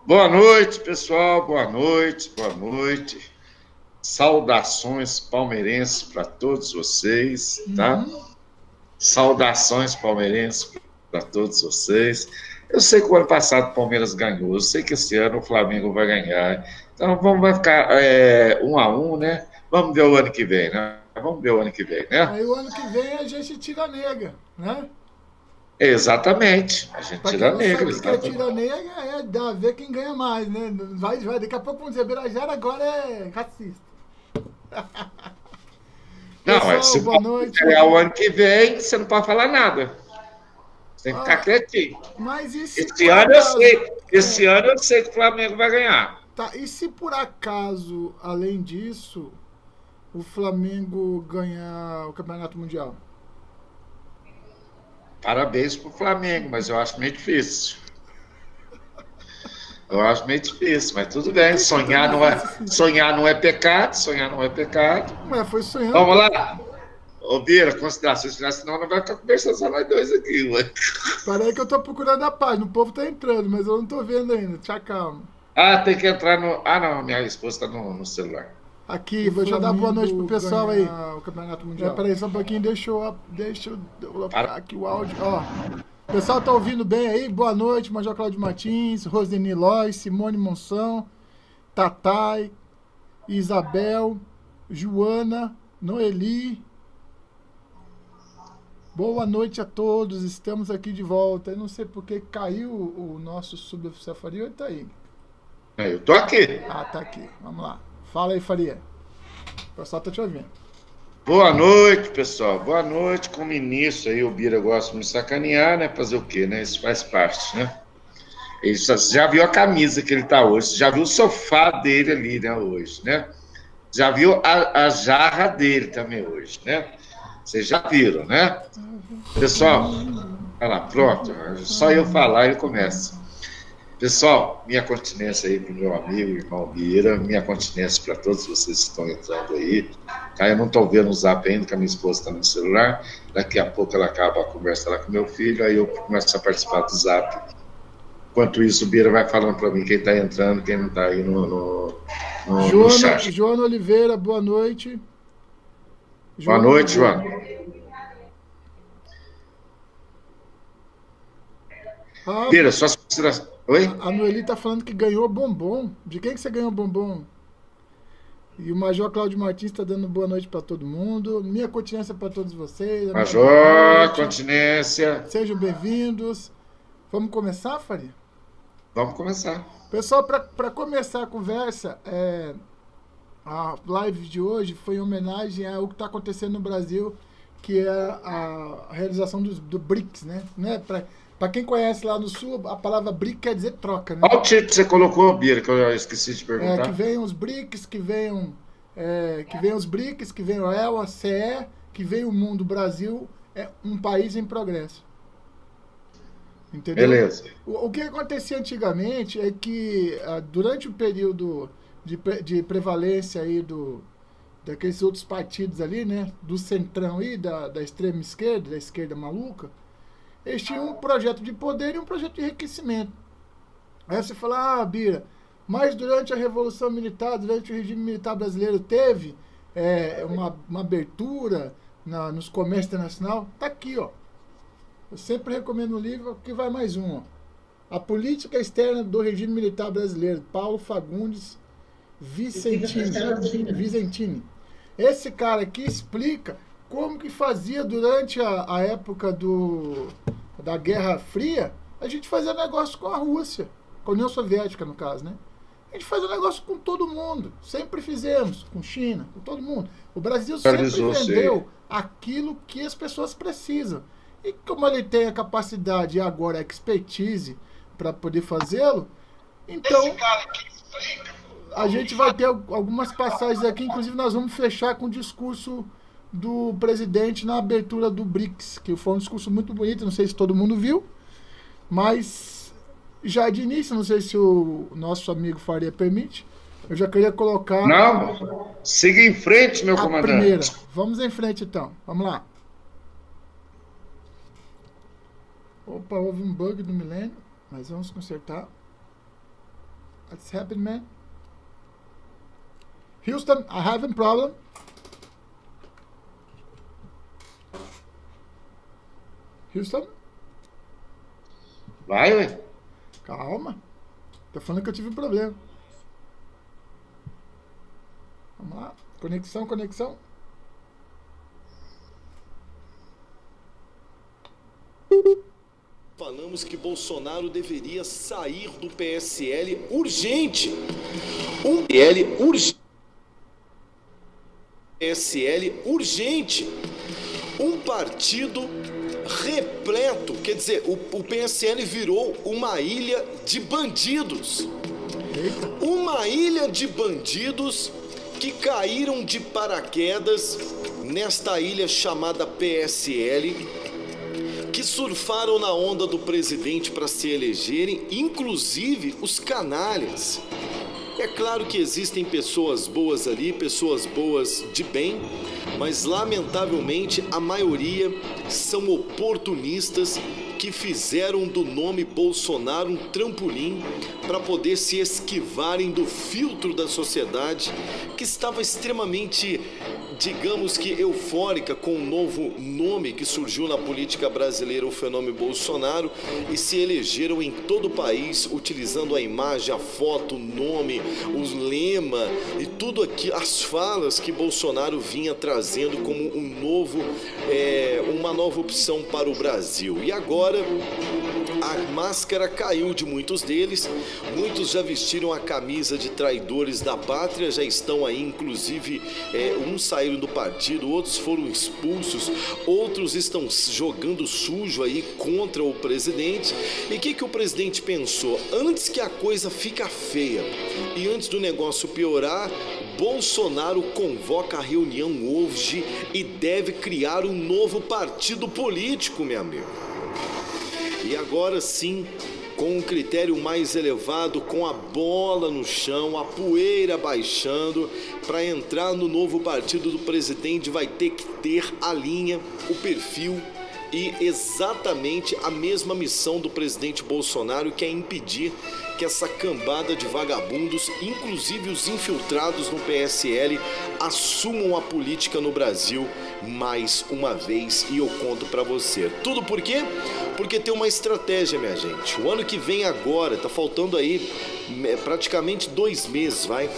Boa noite, pessoal. Boa noite, boa noite. Saudações palmeirenses para todos vocês, tá? Saudações palmeirenses para todos vocês. Eu sei que o ano passado o Palmeiras ganhou, eu sei que esse ano o Flamengo vai ganhar. Então vai ficar 1-1, né? Vamos ver o ano que vem, né? Vamos ver o ano que vem, né? Aí o ano que vem a gente tira a nega, né? Exatamente. A gente Pra quem tira não negra, sabe o que é exatamente. tira nega, ver quem ganha mais, né? Daqui a pouco vamos dizer, Birajara agora é racista. Não, Pessoal, se o boa Palmeiras noite. ganhar o ano que vem, você não pode falar nada. Você tem que ficar Ah, quietinho. mas e se Esse por ano eu sei. acaso. Esse ano eu sei que o Flamengo vai ganhar. Tá, e se por acaso, além disso, o Flamengo ganhar o Campeonato Mundial? Parabéns pro Flamengo, mas eu acho meio difícil. Eu acho meio difícil, mas tudo Por bem. que é tão difícil assim? Sonhar não é pecado, sonhar não é pecado. Ué, foi sonhando Vamos que. lá. Ô, Bira, considerações finais, senão não vai ficar conversando só nós dois aqui, ué. Pera aí que eu tô procurando a página. O povo tá entrando, mas eu não tô vendo ainda. Tchau, calma. Ah, tem que entrar no. Ah, não, minha esposa está no celular. Aqui, vou já dar boa noite pro pessoal aí. O Campeonato Mundial. Peraí, só um pouquinho, deixa eu colocar Para... aqui o áudio. Ó, o pessoal tá ouvindo bem aí? Boa noite, Major Cláudio Martins, Roseni Lois, Simone Monção, Tatai, Isabel, Joana, Noeli. Boa noite a todos, estamos aqui de volta. Eu não sei porque caiu o nosso suboficial Faria, ele tá aí. Eu tô aqui. Ah, tá aqui, vamos lá. Fala aí, Faria. O pessoal tá te ouvindo. Boa noite, pessoal. Boa noite. Como início aí, o Bira gosta de me sacanear, né? Fazer o quê, né? Isso faz parte, né? Ele já viu a camisa que ele tá hoje, já viu o sofá dele ali, né, hoje, né? Já viu a jarra dele também hoje, né? Vocês já viram, né? Pessoal, olha lá, pronto. Só eu falar ele começa. Pessoal, minha continência aí para o meu amigo, irmão Bira, minha continência para todos vocês que estão entrando aí. Tá? Eu não estou vendo o zap ainda, que a minha esposa está no celular. Daqui a pouco ela acaba a conversa lá com meu filho, aí eu começo a participar do zap. Enquanto isso, o Bira vai falando para mim quem está entrando, quem não está aí no chat. Joana Oliveira, boa noite. Boa Joana noite, Oliveira. João. Ah, Bira, suas considerações. Oi? a Noeli tá falando que ganhou bombom. De quem que você ganhou bombom? E o Major Cláudio Martins está dando boa noite para todo mundo. Minha continência para todos vocês. Minha boa Major, noite. continência. Sejam bem-vindos. Vamos começar, Faria? Vamos começar. Pessoal, para começar a conversa, a live de hoje foi em homenagem ao que está acontecendo no Brasil, que é a realização do BRICS, né? Para quem conhece lá no Sul, a palavra BRIC quer dizer troca, né? Qual título você colocou, Bira, que eu esqueci de Que perguntar? venham os BRICS, que venham os BRICS, que venham a ELA, a CE, que venha o mundo. O Brasil é um país em progresso. Entendeu? Beleza. O que acontecia antigamente é que durante o período de prevalência aí daqueles outros partidos ali, né? Do centrão aí, da extrema esquerda, da esquerda maluca, eles tinham um projeto de poder e um projeto de enriquecimento. Aí você fala, Bira, mas durante a Revolução Militar, durante o regime militar brasileiro, teve uma abertura nos comércios internacionais? Tá aqui, ó. Eu sempre recomendo um livro que vai mais um, ó. A Política Externa do Regime Militar Brasileiro, Paulo Fagundes Vicentini. Esse cara aqui explica como que fazia durante a época da Guerra Fria, a gente fazia negócio com a Rússia, com a União Soviética, no caso, né? A gente fazia negócio com todo mundo, sempre fizemos, com China, com todo mundo. O Brasil sempre vendeu aquilo que as pessoas precisam. E como ele tem a capacidade e agora a expertise para poder fazê-lo, então a gente vai ter algumas passagens aqui, inclusive nós vamos fechar com o discurso do presidente na abertura do BRICS, que foi um discurso muito bonito, não sei se todo mundo viu, mas já de início, não sei se o nosso amigo Faria permite, eu já queria colocar... Não, siga em frente, meu comandante. Primeira. Vamos em frente então, vamos lá. Opa, houve um bug do milênio, mas vamos consertar. What's happening, man? Houston, I have a problem. Houston? Vai, ué. Calma. Tô falando que eu tive um problema. Vamos lá. Conexão. Falamos que Bolsonaro deveria sair do PSL urgente. Um PL urgente. PSL urgente. Um partido repleto, quer dizer, o PSL virou uma ilha de bandidos. Uma ilha de bandidos que caíram de paraquedas nesta ilha chamada PSL, que surfaram na onda do presidente para se elegerem, inclusive os canalhas. É claro que existem pessoas boas ali, pessoas boas de bem, mas lamentavelmente a maioria são oportunistas que fizeram do nome Bolsonaro um trampolim para poder se esquivarem do filtro da sociedade que estava extremamente, digamos que eufórica com o novo nome que surgiu na política brasileira, o fenômeno Bolsonaro, e se elegeram em todo o país utilizando a imagem, a foto, o nome, o lema e tudo aqui, as falas que Bolsonaro vinha trazendo como uma nova opção para o Brasil. E agora a máscara caiu de muitos deles, muitos já vestiram a camisa de traidores da pátria, já estão aí, inclusive, uns saíram do partido, outros foram expulsos, outros estão jogando sujo aí contra o presidente. E o que o presidente pensou? Antes que a coisa fica feia e antes do negócio piorar, Bolsonaro convoca a reunião hoje e deve criar um novo partido político, meu amigo. E agora sim, com um critério mais elevado, com a bola no chão, a poeira baixando, para entrar no novo partido do presidente vai ter que ter a linha, o perfil e exatamente a mesma missão do presidente Bolsonaro, que é impedir que essa cambada de vagabundos, inclusive os infiltrados no PSL, assumam a política no Brasil mais uma vez. E eu conto pra você. Tudo por quê? Porque tem uma estratégia, minha gente. O ano que vem agora, tá faltando aí praticamente 2 meses, vai?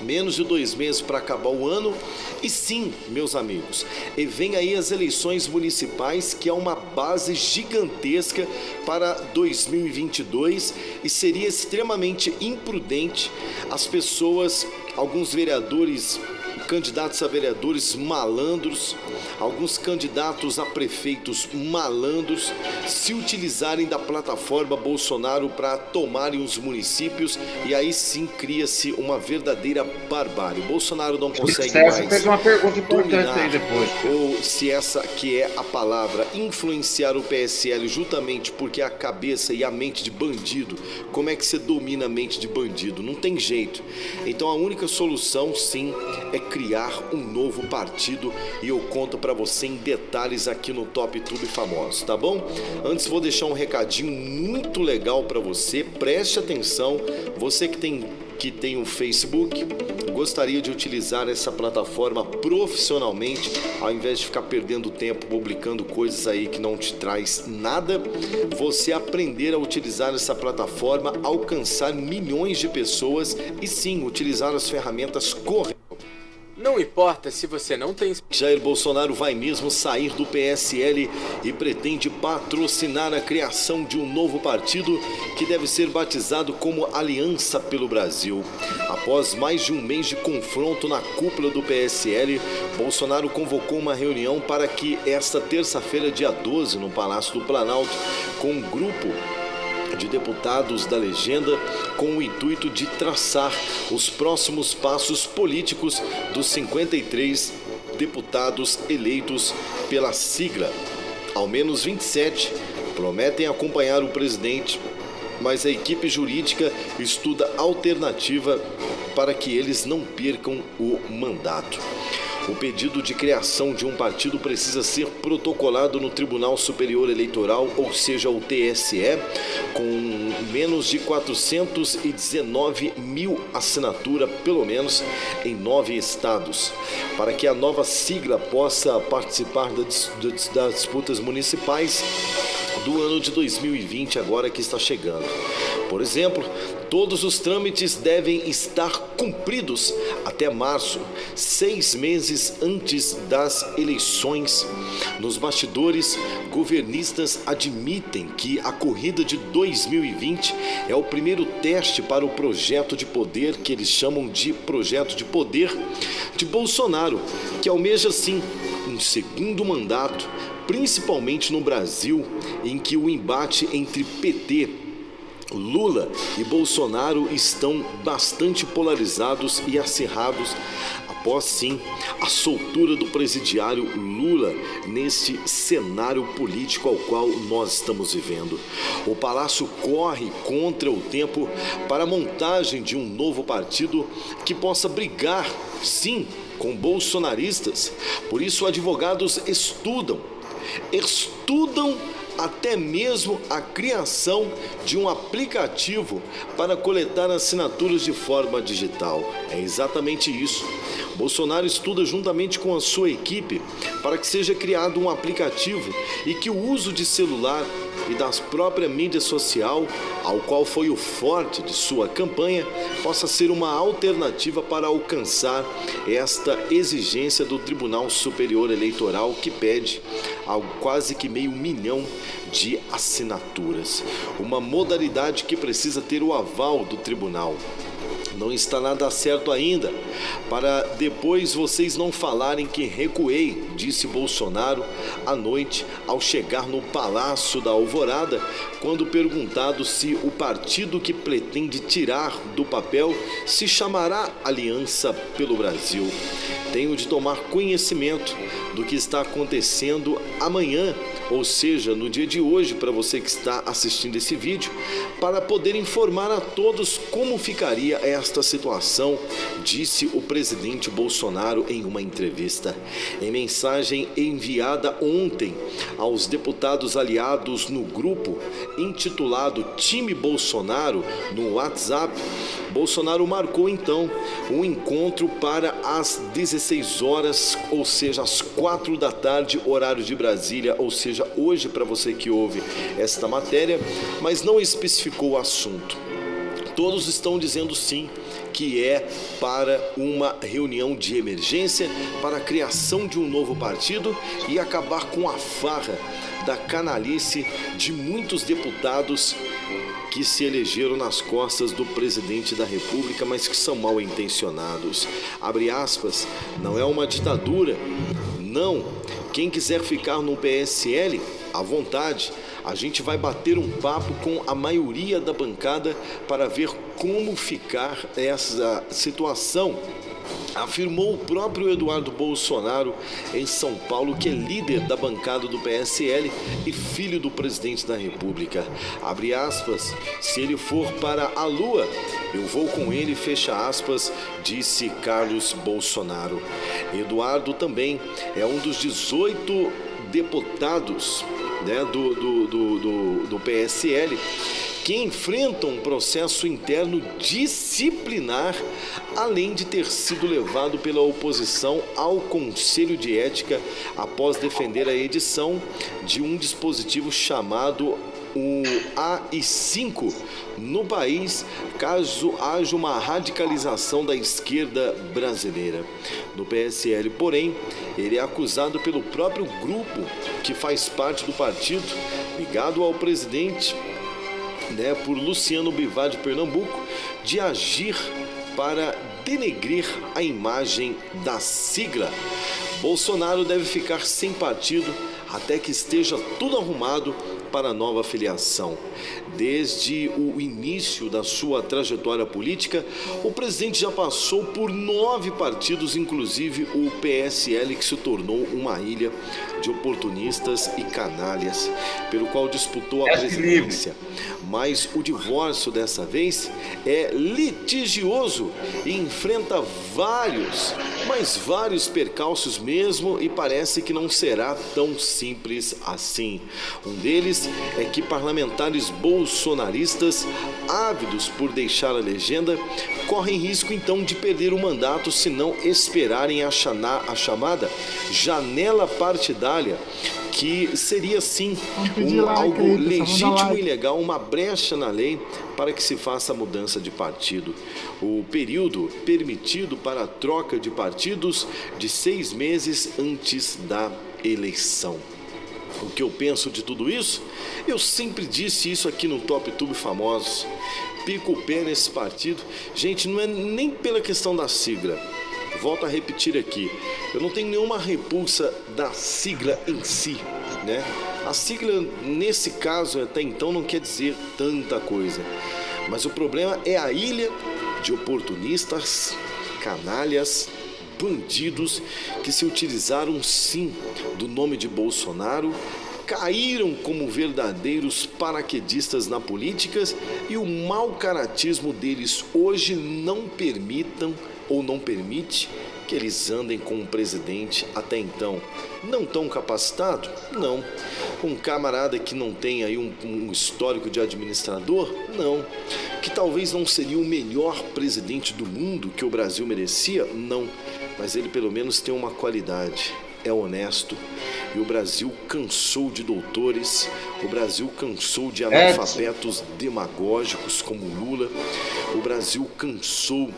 Menos de 2 meses para acabar o ano. E sim, meus amigos, e vem aí as eleições municipais, que é uma base gigantesca para 2022, e seria extremamente imprudente as pessoas, alguns vereadores, candidatos a vereadores malandros, alguns candidatos a prefeitos malandros, se utilizarem da plataforma Bolsonaro para tomarem os municípios, e aí sim cria-se uma verdadeira barbárie. Bolsonaro não consegue mais fez uma pergunta importante aí depois. Ou se essa que é a palavra, influenciar o PSL, justamente porque a cabeça e a mente de bandido. Como é que você domina a mente de bandido? Não tem jeito. Então a única solução sim é criar um novo partido, e eu conto para você em detalhes aqui no Top Tube Famosos, tá bom? Antes vou deixar um recadinho muito legal para você, preste atenção, você que tem um Facebook, gostaria de utilizar essa plataforma profissionalmente, ao invés de ficar perdendo tempo publicando coisas aí que não te traz nada, você aprender a utilizar essa plataforma, alcançar milhões de pessoas e sim, utilizar as ferramentas corretas. Não importa se você não tem... Jair Bolsonaro vai mesmo sair do PSL e pretende patrocinar a criação de um novo partido que deve ser batizado como Aliança pelo Brasil. Após mais de um mês de confronto na cúpula do PSL, Bolsonaro convocou uma reunião para que esta terça-feira, dia 12, no Palácio do Planalto, com um grupo de deputados da legenda, com o intuito de traçar os próximos passos políticos dos 53 deputados eleitos pela sigla. Ao menos 27 prometem acompanhar o presidente, mas a equipe jurídica estuda alternativa para que eles não percam o mandato. O pedido de criação de um partido precisa ser protocolado no Tribunal Superior Eleitoral, ou seja, o TSE, com menos de 419 mil assinaturas, pelo menos em 9 estados, para que a nova sigla possa participar das disputas municipais do ano de 2020, agora que está chegando. Por exemplo, todos os trâmites devem estar cumpridos até março, 6 meses antes das eleições. Nos bastidores, governistas admitem que a corrida de 2020 é o primeiro teste para o projeto de poder, que eles chamam de projeto de poder, de Bolsonaro, que almeja sim um segundo mandato, principalmente no Brasil, em que o embate entre PT, Lula e Bolsonaro estão bastante polarizados e acirrados após sim a soltura do presidiário Lula neste cenário político ao qual nós estamos vivendo. O Palácio corre contra o tempo para a montagem de um novo partido que possa brigar sim com bolsonaristas. Por isso, advogados estudam até mesmo a criação de um aplicativo para coletar assinaturas de forma digital. É exatamente isso. Bolsonaro estuda juntamente com a sua equipe para que seja criado um aplicativo e que o uso de celular e das próprias mídias social, ao qual foi o forte de sua campanha, possa ser uma alternativa para alcançar esta exigência do Tribunal Superior Eleitoral, que pede quase que 500 mil de assinaturas. Uma modalidade que precisa ter o aval do tribunal. Não está nada certo ainda, para depois vocês não falarem que recuei, disse Bolsonaro à noite ao chegar no Palácio da Alvorada, quando perguntado se o partido que pretende tirar do papel se chamará Aliança pelo Brasil. Tenho de tomar conhecimento do que está acontecendo amanhã, ou seja, no dia de hoje, para você que está assistindo esse vídeo, para poder informar a todos como ficaria esta situação, disse o presidente Bolsonaro em uma entrevista. Em mensagem enviada ontem aos deputados aliados no grupo intitulado Time Bolsonaro no WhatsApp, Bolsonaro marcou então um encontro para as 16 horas, ou seja, às 4 da tarde, horário de Brasília, ou seja, hoje, para você que ouve esta matéria, mas não especificou o assunto. Todos estão dizendo sim, que é para uma reunião de emergência, para a criação de um novo partido e acabar com a farra da canalice de muitos deputados que se elegeram nas costas do presidente da República, mas que são mal intencionados. Abre aspas, não é uma ditadura, não. Quem quiser ficar no PSL, à vontade. A gente vai bater um papo com a maioria da bancada para ver como ficar essa situação, afirmou o próprio Eduardo Bolsonaro em São Paulo, que é líder da bancada do PSL e filho do presidente da República. Abre aspas, se ele for para a Lua, eu vou com ele, fecha aspas, disse Carlos Bolsonaro. Eduardo também é um dos 18 deputados, né, do PSL, que enfrentam um processo interno disciplinar, além de ter sido levado pela oposição ao Conselho de Ética após defender a edição de um dispositivo chamado o AI-5 no país, caso haja uma radicalização da esquerda brasileira. No PSL, porém, ele é acusado pelo próprio grupo que faz parte do partido, ligado ao presidente, por Luciano Bivar de Pernambuco, de agir para denegrir a imagem da sigla. Bolsonaro deve ficar sem partido até que esteja tudo arrumado para nova filiação. Desde o início da sua trajetória política, o presidente já passou por 9 partidos, inclusive o PSL, que se tornou uma ilha de oportunistas e canalhas, pelo qual disputou a presidência. Mas o divórcio dessa vez é litigioso e enfrenta vários percalços mesmo, e parece que não será tão simples assim. Um deles é que parlamentares bolsonaristas, ávidos por deixar a legenda, correm risco então de perder o mandato se não esperarem a chamada janela partidária, que seria sim algo legítimo e legal, uma brecha na lei para que se faça a mudança de partido. O período permitido para a troca de partidos de 6 meses antes da eleição. O que eu penso de tudo isso? Eu sempre disse isso aqui no Top Tube Famosos. Pico o pé nesse partido. Gente, não é nem pela questão da sigla. Volto a repetir aqui, eu não tenho nenhuma repulsa da sigla em si, né? A sigla, nesse caso, até então, não quer dizer tanta coisa. Mas o problema é a ilha de oportunistas, canalhas, bandidos que se utilizaram, sim, do nome de Bolsonaro, caíram como verdadeiros paraquedistas na política, e o mau caratismo deles hoje não permite que eles andem com um presidente até então não tão capacitado? Não. Com um camarada que não tem aí um histórico de administrador? Não. Que talvez não seria o melhor presidente do mundo que o Brasil merecia? Não. Mas ele pelo menos tem uma qualidade. É honesto. E o Brasil cansou de doutores, o Brasil cansou de analfabetos demagógicos como Lula, o Brasil cansou,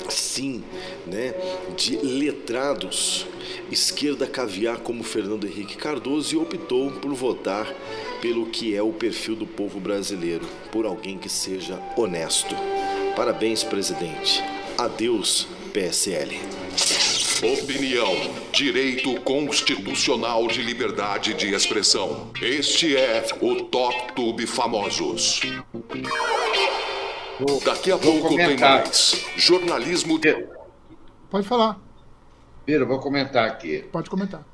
sim, né, de letrados esquerda caviar como Fernando Henrique Cardoso, e optou por votar pelo que é o perfil do povo brasileiro, por alguém que seja honesto. Parabéns, presidente. Adeus, PSL. Opinião, direito constitucional de liberdade de expressão. Este é o Top Tube Famosos. Daqui a pouco tem mais. Jornalismo... Pode falar. Pira, vou comentar aqui. Pode comentar.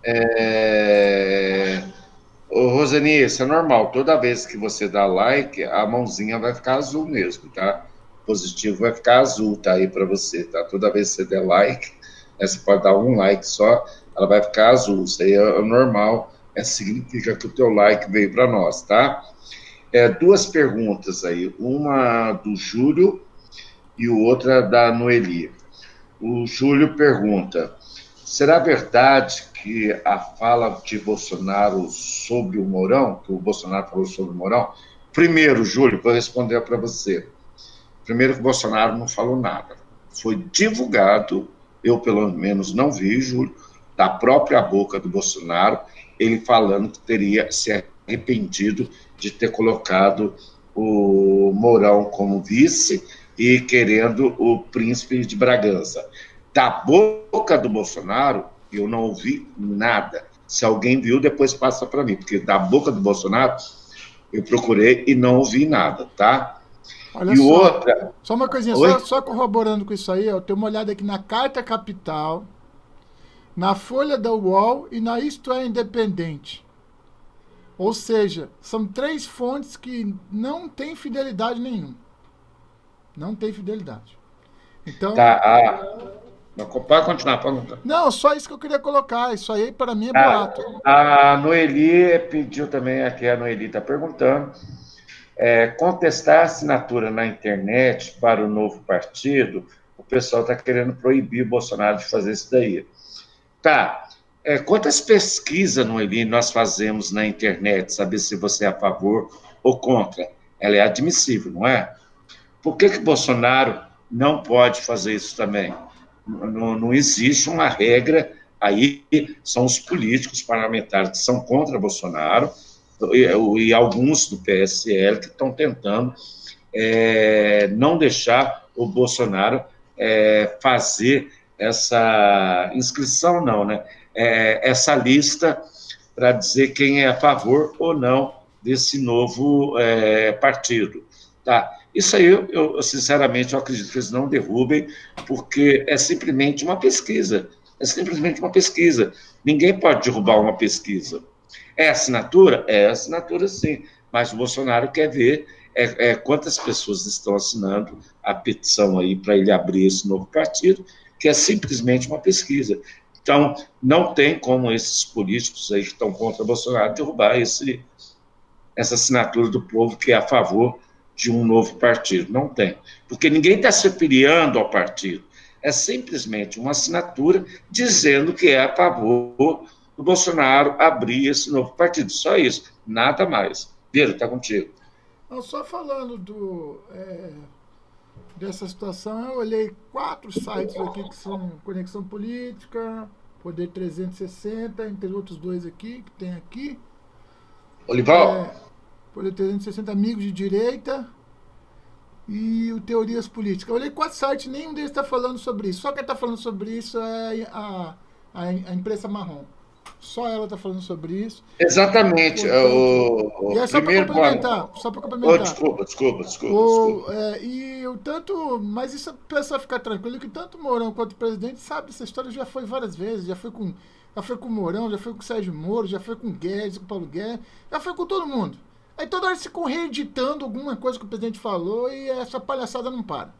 Ô, Rosani, isso é normal. Toda vez que você dá like, a mãozinha vai ficar azul mesmo, tá? Positivo vai ficar azul, tá aí pra você, tá? Toda vez que você der like, você pode dar um like só, ela vai ficar azul. Isso aí é normal, significa que o teu like veio para nós, tá? 2 perguntas aí, uma do Júlio e outra da Noeli. O Júlio pergunta: será verdade que a fala de Bolsonaro sobre o Mourão, que o Bolsonaro falou sobre o Mourão? Primeiro, Júlio, vou responder para você. Primeiro, que o Bolsonaro não falou nada. Foi divulgado, eu pelo menos não vi, Júlio, da própria boca do Bolsonaro, ele falando que teria se arrependido de ter colocado o Mourão como vice e querendo o príncipe de Bragança. Da boca do Bolsonaro, eu não ouvi nada. Se alguém viu, depois passa para mim, porque da boca do Bolsonaro eu procurei e não ouvi nada, tá? Olha e só, outra... Só uma coisinha, só corroborando com isso aí, eu tenho uma olhada aqui na Carta Capital, na Folha da UOL e na Isto é Independente. Ou seja, são 3 fontes que não têm fidelidade nenhuma. Não tem fidelidade. Então... Tá, pode continuar, pode continuar. Não, só isso que eu queria colocar. Isso aí, para mim, é boato. A Noeli pediu também, aqui a Noeli está perguntando, contestar a assinatura na internet para o novo partido, o pessoal está querendo proibir o Bolsonaro de fazer isso daí. Tá. Quantas pesquisas, Noeli, nós fazemos na internet, saber se você é a favor ou contra? Ela é admissível, não é? Por que Bolsonaro não pode fazer isso também? Não existe uma regra aí, são os políticos parlamentares que são contra Bolsonaro e alguns do PSL que estão tentando não deixar o Bolsonaro fazer essa inscrição, não, né? Essa lista para dizer quem é a favor ou não desse novo partido. Tá? Isso aí, sinceramente, eu acredito que eles não derrubem, porque é simplesmente uma pesquisa. É simplesmente uma pesquisa. Ninguém pode derrubar uma pesquisa. É assinatura? É assinatura, sim. Mas o Bolsonaro quer ver quantas pessoas estão assinando a petição aí para ele abrir esse novo partido, que é simplesmente uma pesquisa. Então, não tem como esses políticos aí que estão contra o Bolsonaro derrubar essa assinatura do povo que é a favor de um novo partido. Não tem. Porque ninguém está se filiando ao partido. É simplesmente uma assinatura dizendo que é a favor do Bolsonaro abrir esse novo partido. Só isso, nada mais. Vira, está contigo. Não, só falando dessa situação, eu olhei 4 sites aqui que são Conexão Política, Poder 360, entre outros 2 aqui, que tem aqui. Olival? Poder 360, Amigos de Direita e o Teorias Políticas. Eu olhei 4 sites, nenhum deles está falando sobre isso. Só quem está falando sobre isso é a imprensa marrom. Só ela está falando sobre isso. Exatamente. Portanto, e é só para complementar. Desculpa. Mas isso a pessoa ficar tranquilo que tanto o Mourão quanto o presidente sabe dessa história, já foi várias vezes, já foi com o Mourão, já foi com o Sérgio Moro, já foi com o Guedes, com o Paulo Guedes, já foi com todo mundo. Aí toda hora eles ficam reeditando alguma coisa que o presidente falou e essa palhaçada não para.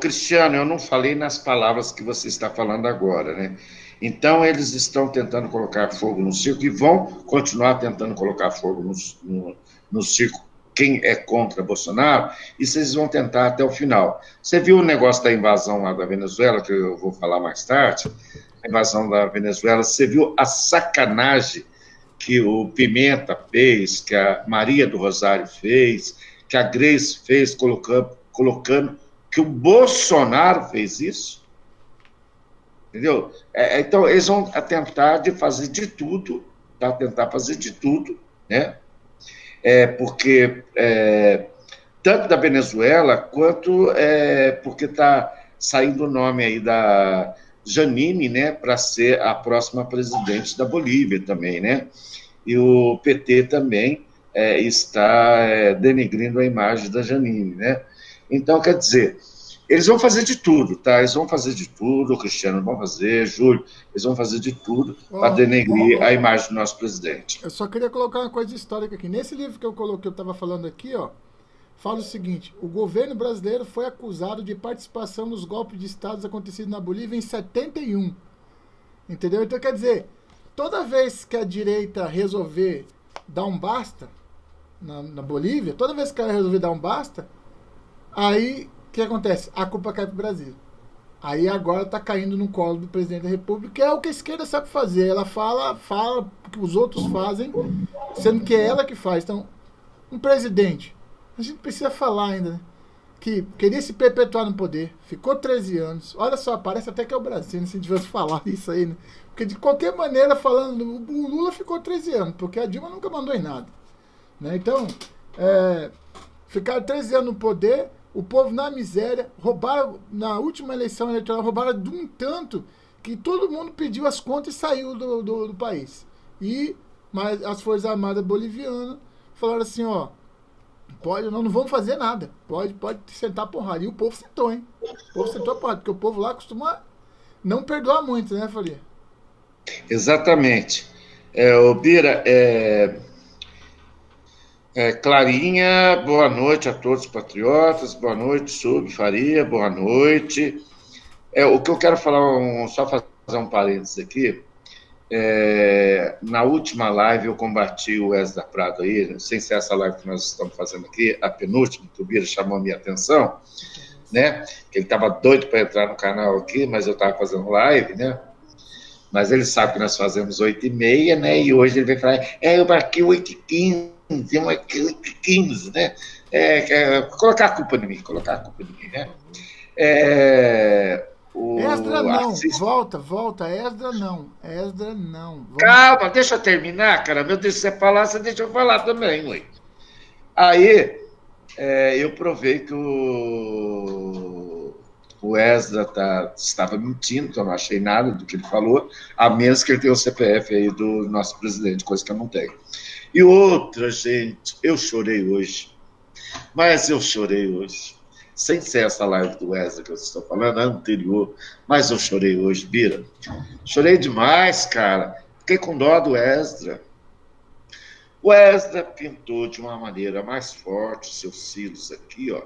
Cristiano, eu não falei nas palavras que você está falando agora, né? Então, eles estão tentando colocar fogo no circo e vão continuar tentando colocar fogo no circo quem é contra Bolsonaro, e vocês vão tentar até o final. Você viu o negócio da invasão lá da Venezuela, que eu vou falar mais tarde, a invasão da Venezuela, você viu a sacanagem que o Pimenta fez, que a Maria do Rosário fez, que a Grace fez, colocando que o Bolsonaro fez isso? Entendeu? Então, eles vão tentar fazer de tudo, né? Porque tanto da Venezuela, quanto porque está saindo o nome aí da Janine, né, para ser a próxima presidente da Bolívia também, né? E o PT também está denegrindo a imagem da Janine, né? Então, quer dizer, eles vão fazer de tudo, tá? Eles vão fazer de tudo, o Cristiano vão fazer, Júlio, eles vão fazer de tudo para denegrir a imagem do nosso presidente. Eu só queria colocar uma coisa histórica aqui. Nesse livro que eu coloquei, eu estava falando aqui, fala o seguinte: o governo brasileiro foi acusado de participação nos golpes de Estado acontecidos na Bolívia em 71. Entendeu? Então, quer dizer, toda vez que a direita resolver dar um basta na Bolívia, toda vez que ela resolver dar um basta, aí o que acontece? A culpa cai pro Brasil. Aí agora tá caindo no colo do presidente da República, que é o que a esquerda sabe fazer. Ela fala o que os outros fazem, sendo que é ela que faz. Então, um presidente, a gente precisa falar ainda, né, que queria se perpetuar no poder, ficou 13 anos. Olha só, parece até que é o Brasil, né, se a gente tivesse falar isso aí, né? Porque de qualquer maneira, falando, o Lula ficou 13 anos, porque a Dilma nunca mandou em nada. Né? Então, ficaram 13 anos no poder, o povo na miséria, roubaram, na última eleição eleitoral, roubaram de um tanto que todo mundo pediu as contas e saiu do país. Mas as Forças Armadas bolivianas falaram assim, não vamos fazer nada, pode sentar a porrada. E o povo sentou, hein? O povo sentou a porrada, porque o povo lá costuma não perdoar muito, né, Faria? Exatamente. Bira, Clarinha, boa noite a todos os patriotas, boa noite, Sub, Faria, boa noite. O que eu quero falar, só fazer um parênteses aqui, na última live eu combati o Wesley Prado aí, sem ser essa live que nós estamos fazendo aqui, a penúltima, que o Bira chamou a minha atenção, né, que ele estava doido para entrar no canal aqui, mas eu estava fazendo live, né, mas ele sabe que nós fazemos 8h30, né, e hoje ele vai falar, eu marquei 8h15, eu marquei 8h15, né, colocar a culpa em mim, né. Esdra não, volta, Esdra não. Vamos... Calma, deixa eu terminar, cara, meu Deus, se você falar, você deixa eu falar também, ué. Aí, eu provei que o Esdra estava mentindo, então eu não achei nada do que ele falou, a menos que ele tenha o CPF aí do nosso presidente, coisa que eu não tenho. E outra, gente, eu chorei hoje. Mas eu chorei hoje. Sem ser essa live do Wesley que eu estou falando, a anterior. Mas eu chorei hoje, Bira. Chorei demais, cara. Fiquei com dó do Wesley. O Wesley pintou de uma maneira mais forte os seus cílios aqui, ó.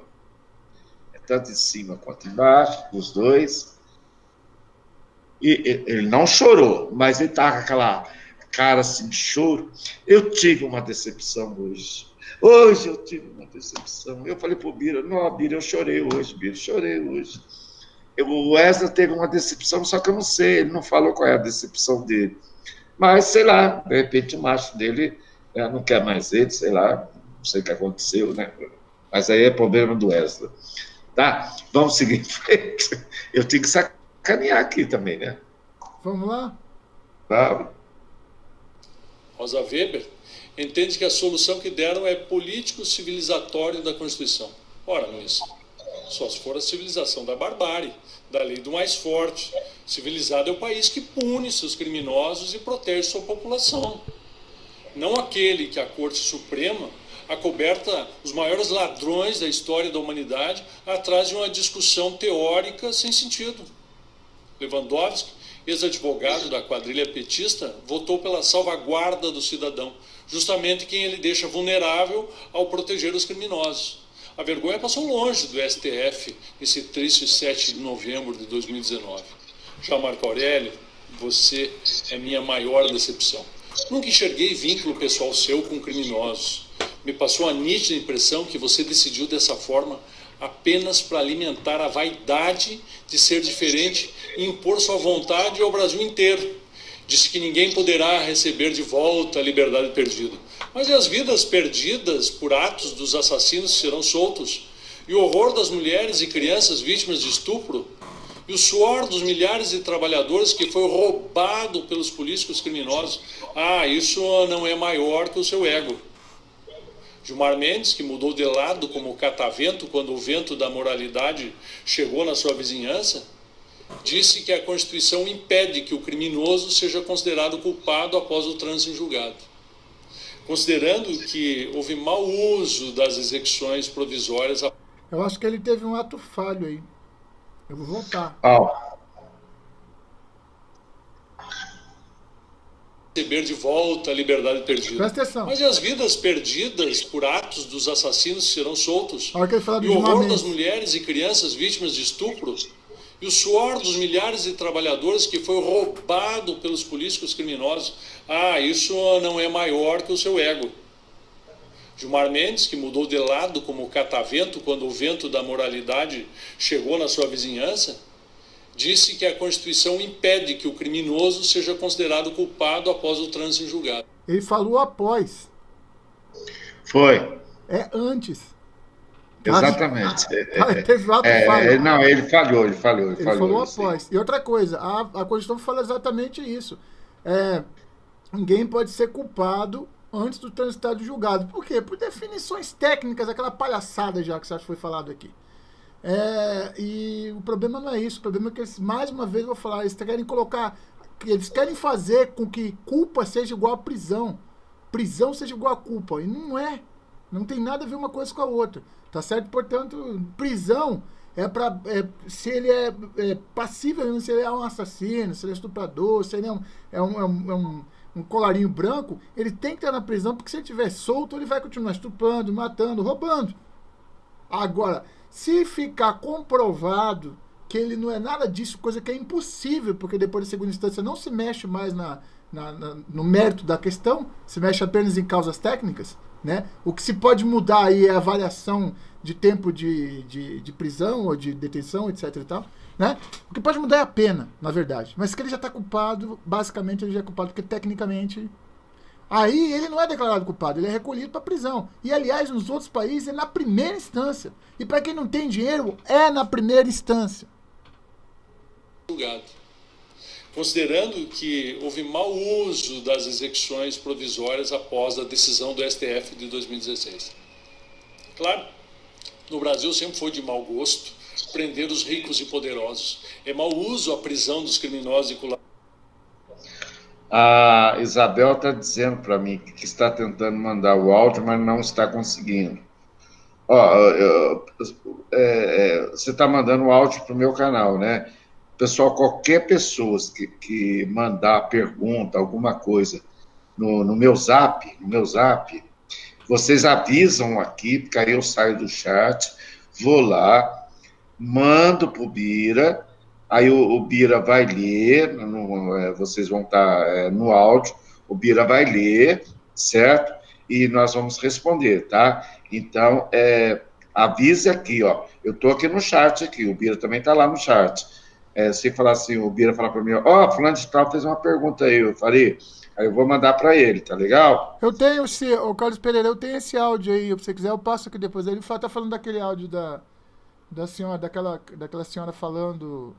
Tanto em cima quanto embaixo, os dois. E ele não chorou, mas ele tá com aquela cara assim de choro. Eu tive uma decepção hoje. Hoje eu tive uma decepção. Eu falei pro Bira, não, Bira, eu chorei hoje, Bira, chorei hoje. O Wesley teve uma decepção, só que eu não sei, ele não falou qual é a decepção dele. Mas, sei lá, de repente o macho dele não quer mais ele, sei lá, não sei o que aconteceu, né? Mas aí é problema do Wesley. Tá? Vamos seguir em frente. Eu tenho que sacanear aqui também, né? Vamos lá? Tá. Rosa Weber entende que a solução que deram é político-civilizatório da Constituição. Ora, Luiz, só se for a civilização da barbárie, da lei do mais forte. Civilizado é o país que pune seus criminosos e protege sua população. Não aquele que a Corte Suprema acoberta os maiores ladrões da história da humanidade atrás de uma discussão teórica sem sentido. Lewandowski, ex-advogado da quadrilha petista, votou pela salvaguarda do cidadão, justamente quem ele deixa vulnerável ao proteger os criminosos. A vergonha passou longe do STF nesse triste 7 de novembro de 2019. Já Marco Aurélio, você é minha maior decepção. Nunca enxerguei vínculo pessoal seu com criminosos. Me passou a nítida impressão que você decidiu dessa forma apenas para alimentar a vaidade de ser diferente e impor sua vontade ao Brasil inteiro. Disse que ninguém poderá receber de volta a liberdade perdida. Mas e as vidas perdidas por atos dos assassinos serão soltos? E o horror das mulheres e crianças vítimas de estupro? E o suor dos milhares de trabalhadores que foi roubado pelos políticos criminosos? Ah, isso não é maior que o seu ego. Gilmar Mendes, que mudou de lado como catavento quando o vento da moralidade chegou na sua vizinhança, disse que a Constituição impede que o criminoso seja considerado culpado após o trânsito em julgado. Considerando que houve mau uso das execuções provisórias... Eu acho que ele teve um ato falho aí. Eu vou voltar. Receber de volta a liberdade perdida. Presta atenção. Mas e as vidas perdidas por atos dos assassinos serão soltos? A hora que ele fala E o horror das mulheres e crianças vítimas de estupro? E o suor dos milhares de trabalhadores que foi roubado pelos políticos criminosos? Ah, isso não é maior que o seu ego. Gilmar Mendes, que mudou de lado como catavento quando o vento da moralidade chegou na sua vizinhança, disse que a Constituição impede que o criminoso seja considerado culpado após o trânsito em julgado. Ele falou após. Foi. É antes. Exatamente. Teve um ato falho. Não, ele falhou. Ele falou após. E outra coisa, a Constituição fala exatamente isso. Ninguém pode ser culpado antes do transitar de julgado. Por quê? Por definições técnicas, aquela palhaçada já que você acha que foi falado aqui. E o problema não é isso. O problema é que eles, mais uma vez, eu vou falar, eles querem fazer com que culpa seja igual a prisão. Prisão seja igual a culpa. E não é. Não tem nada a ver uma coisa com a outra. Tá certo? Portanto, prisão se ele é passível, se ele é um assassino, se ele é estuprador, se ele é um colarinho branco, ele tem que estar na prisão, porque se ele estiver solto, ele vai continuar estuprando, matando, roubando. Agora, se ficar comprovado que ele não é nada disso, coisa que é impossível, porque depois da segunda instância não se mexe mais no mérito da questão, se mexe apenas em causas técnicas, né? O que se pode mudar aí é a variação de tempo de prisão ou de detenção, etc e tal, né? O que pode mudar é a pena, na verdade. Mas que ele já está culpado, basicamente ele já é culpado, porque tecnicamente... Aí ele não é declarado culpado, ele é recolhido para prisão. E, aliás, nos outros países é na primeira instância. E para quem não tem dinheiro, é na primeira instância. Julgado. Considerando que houve mau uso das execuções provisórias após a decisão do STF de 2016. Claro, no Brasil sempre foi de mau gosto prender os ricos e poderosos. É mau uso a prisão dos criminosos e colaboradores. A Isabel está dizendo para mim que está tentando mandar o áudio, mas não está conseguindo. Você está mandando o áudio para o meu canal, né? Pessoal, qualquer pessoa que mandar pergunta, alguma coisa no meu zap, vocês avisam aqui, porque aí eu saio do chat, vou lá, mando para o Bira, aí o Bira vai ler, vocês vão estar no áudio, o Bira vai ler, certo? E nós vamos responder, tá? Então, avise aqui, ó. Eu estou aqui no chat, aqui, o Bira também está lá no chat. Se falar assim, o Bira falar para mim, fulano de tal fez uma pergunta aí, eu falei, aí eu vou mandar para ele, tá legal? Eu tenho o Carlos Pereira, eu tenho esse áudio aí, se você quiser eu passo aqui depois. Ele tá falando daquele áudio da senhora, daquela senhora falando,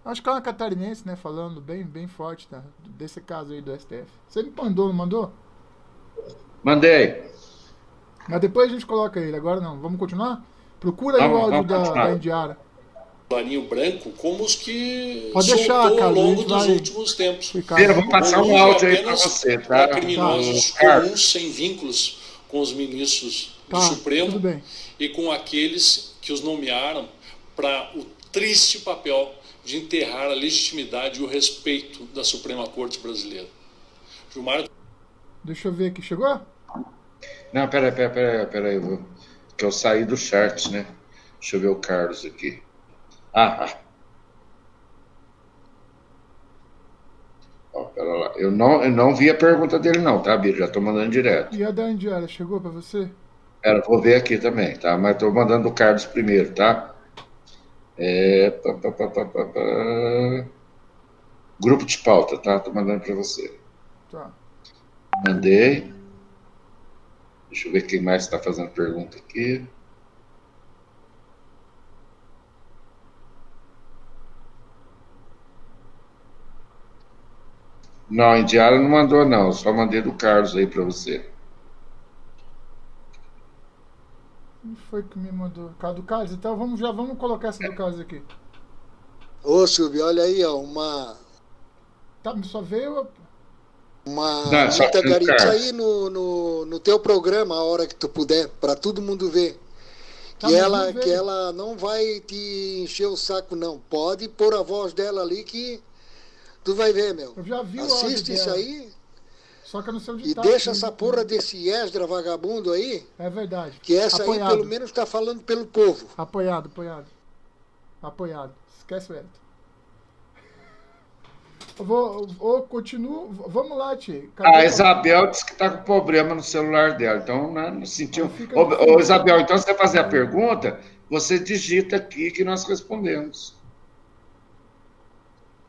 acho que é uma catarinense, né, falando bem forte, tá, desse caso aí do STF. Você me mandou, não mandou? Mandei. Mas depois a gente coloca ele, agora não. Vamos continuar? Procura aí o áudio da Indiara. Clarinho branco, como os que pode deixar, soltou cara, ao longo dos últimos tempos. Bira, vou passar um áudio aí para você, tá? Para criminosos comuns sem vínculos com os ministros do Supremo tudo bem. E com aqueles que os nomearam para o triste papel de enterrar a legitimidade e o respeito da Suprema Corte Brasileira. Gilmar... Deixa eu ver aqui, chegou? Não, peraí, que eu saí do chat, né? Deixa eu ver o Carlos aqui. Pera lá. Eu não vi a pergunta dele não, tá, Bira? Já tô mandando direto. E a da Indiara, chegou para você? Vou ver aqui também, tá? Mas tô mandando o Carlos primeiro, tá? Grupo de pauta, tá? Tô mandando para você. Tá. Mandei. Deixa eu ver quem mais está fazendo pergunta aqui. Não, a Indiara não mandou, não. Só mandei do Carlos aí para você. Quem foi que me mandou? Do Carlos? Então vamos colocar essa do Carlos aqui. Ô, Silvio, olha aí, ó, Tá, só veio... Muita garimpa aí no teu programa, a hora que tu puder, para todo mundo ver. Que ela não vai te encher o saco, não. Pode pôr a voz dela ali que tu vai ver, meu. Eu já vi o Assiste áudio isso dela. aí. Só que eu não sei onde e deixa essa porra desse Esdra vagabundo aí. É verdade. Que essa apoiado. aí pelo menos tá falando pelo povo. Apoiado. Esquece o Edson. Continuo. Vamos lá, Tio. A Isabel disse que está com problema no celular dela. Então, né, não sentiu. Isabel, então você vai fazer a pergunta, você digita aqui que nós respondemos.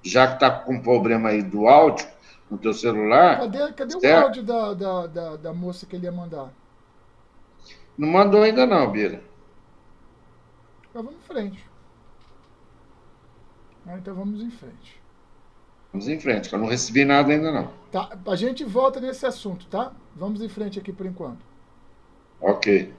Já que está com problema aí do áudio no teu celular. Cadê o áudio da moça que ele ia mandar? Não mandou ainda não, Bira. Então vamos em frente. Então vamos em frente. Vamos em frente, que eu não recebi nada ainda não. Tá, a gente volta nesse assunto, tá? Vamos em frente aqui por enquanto. Ok.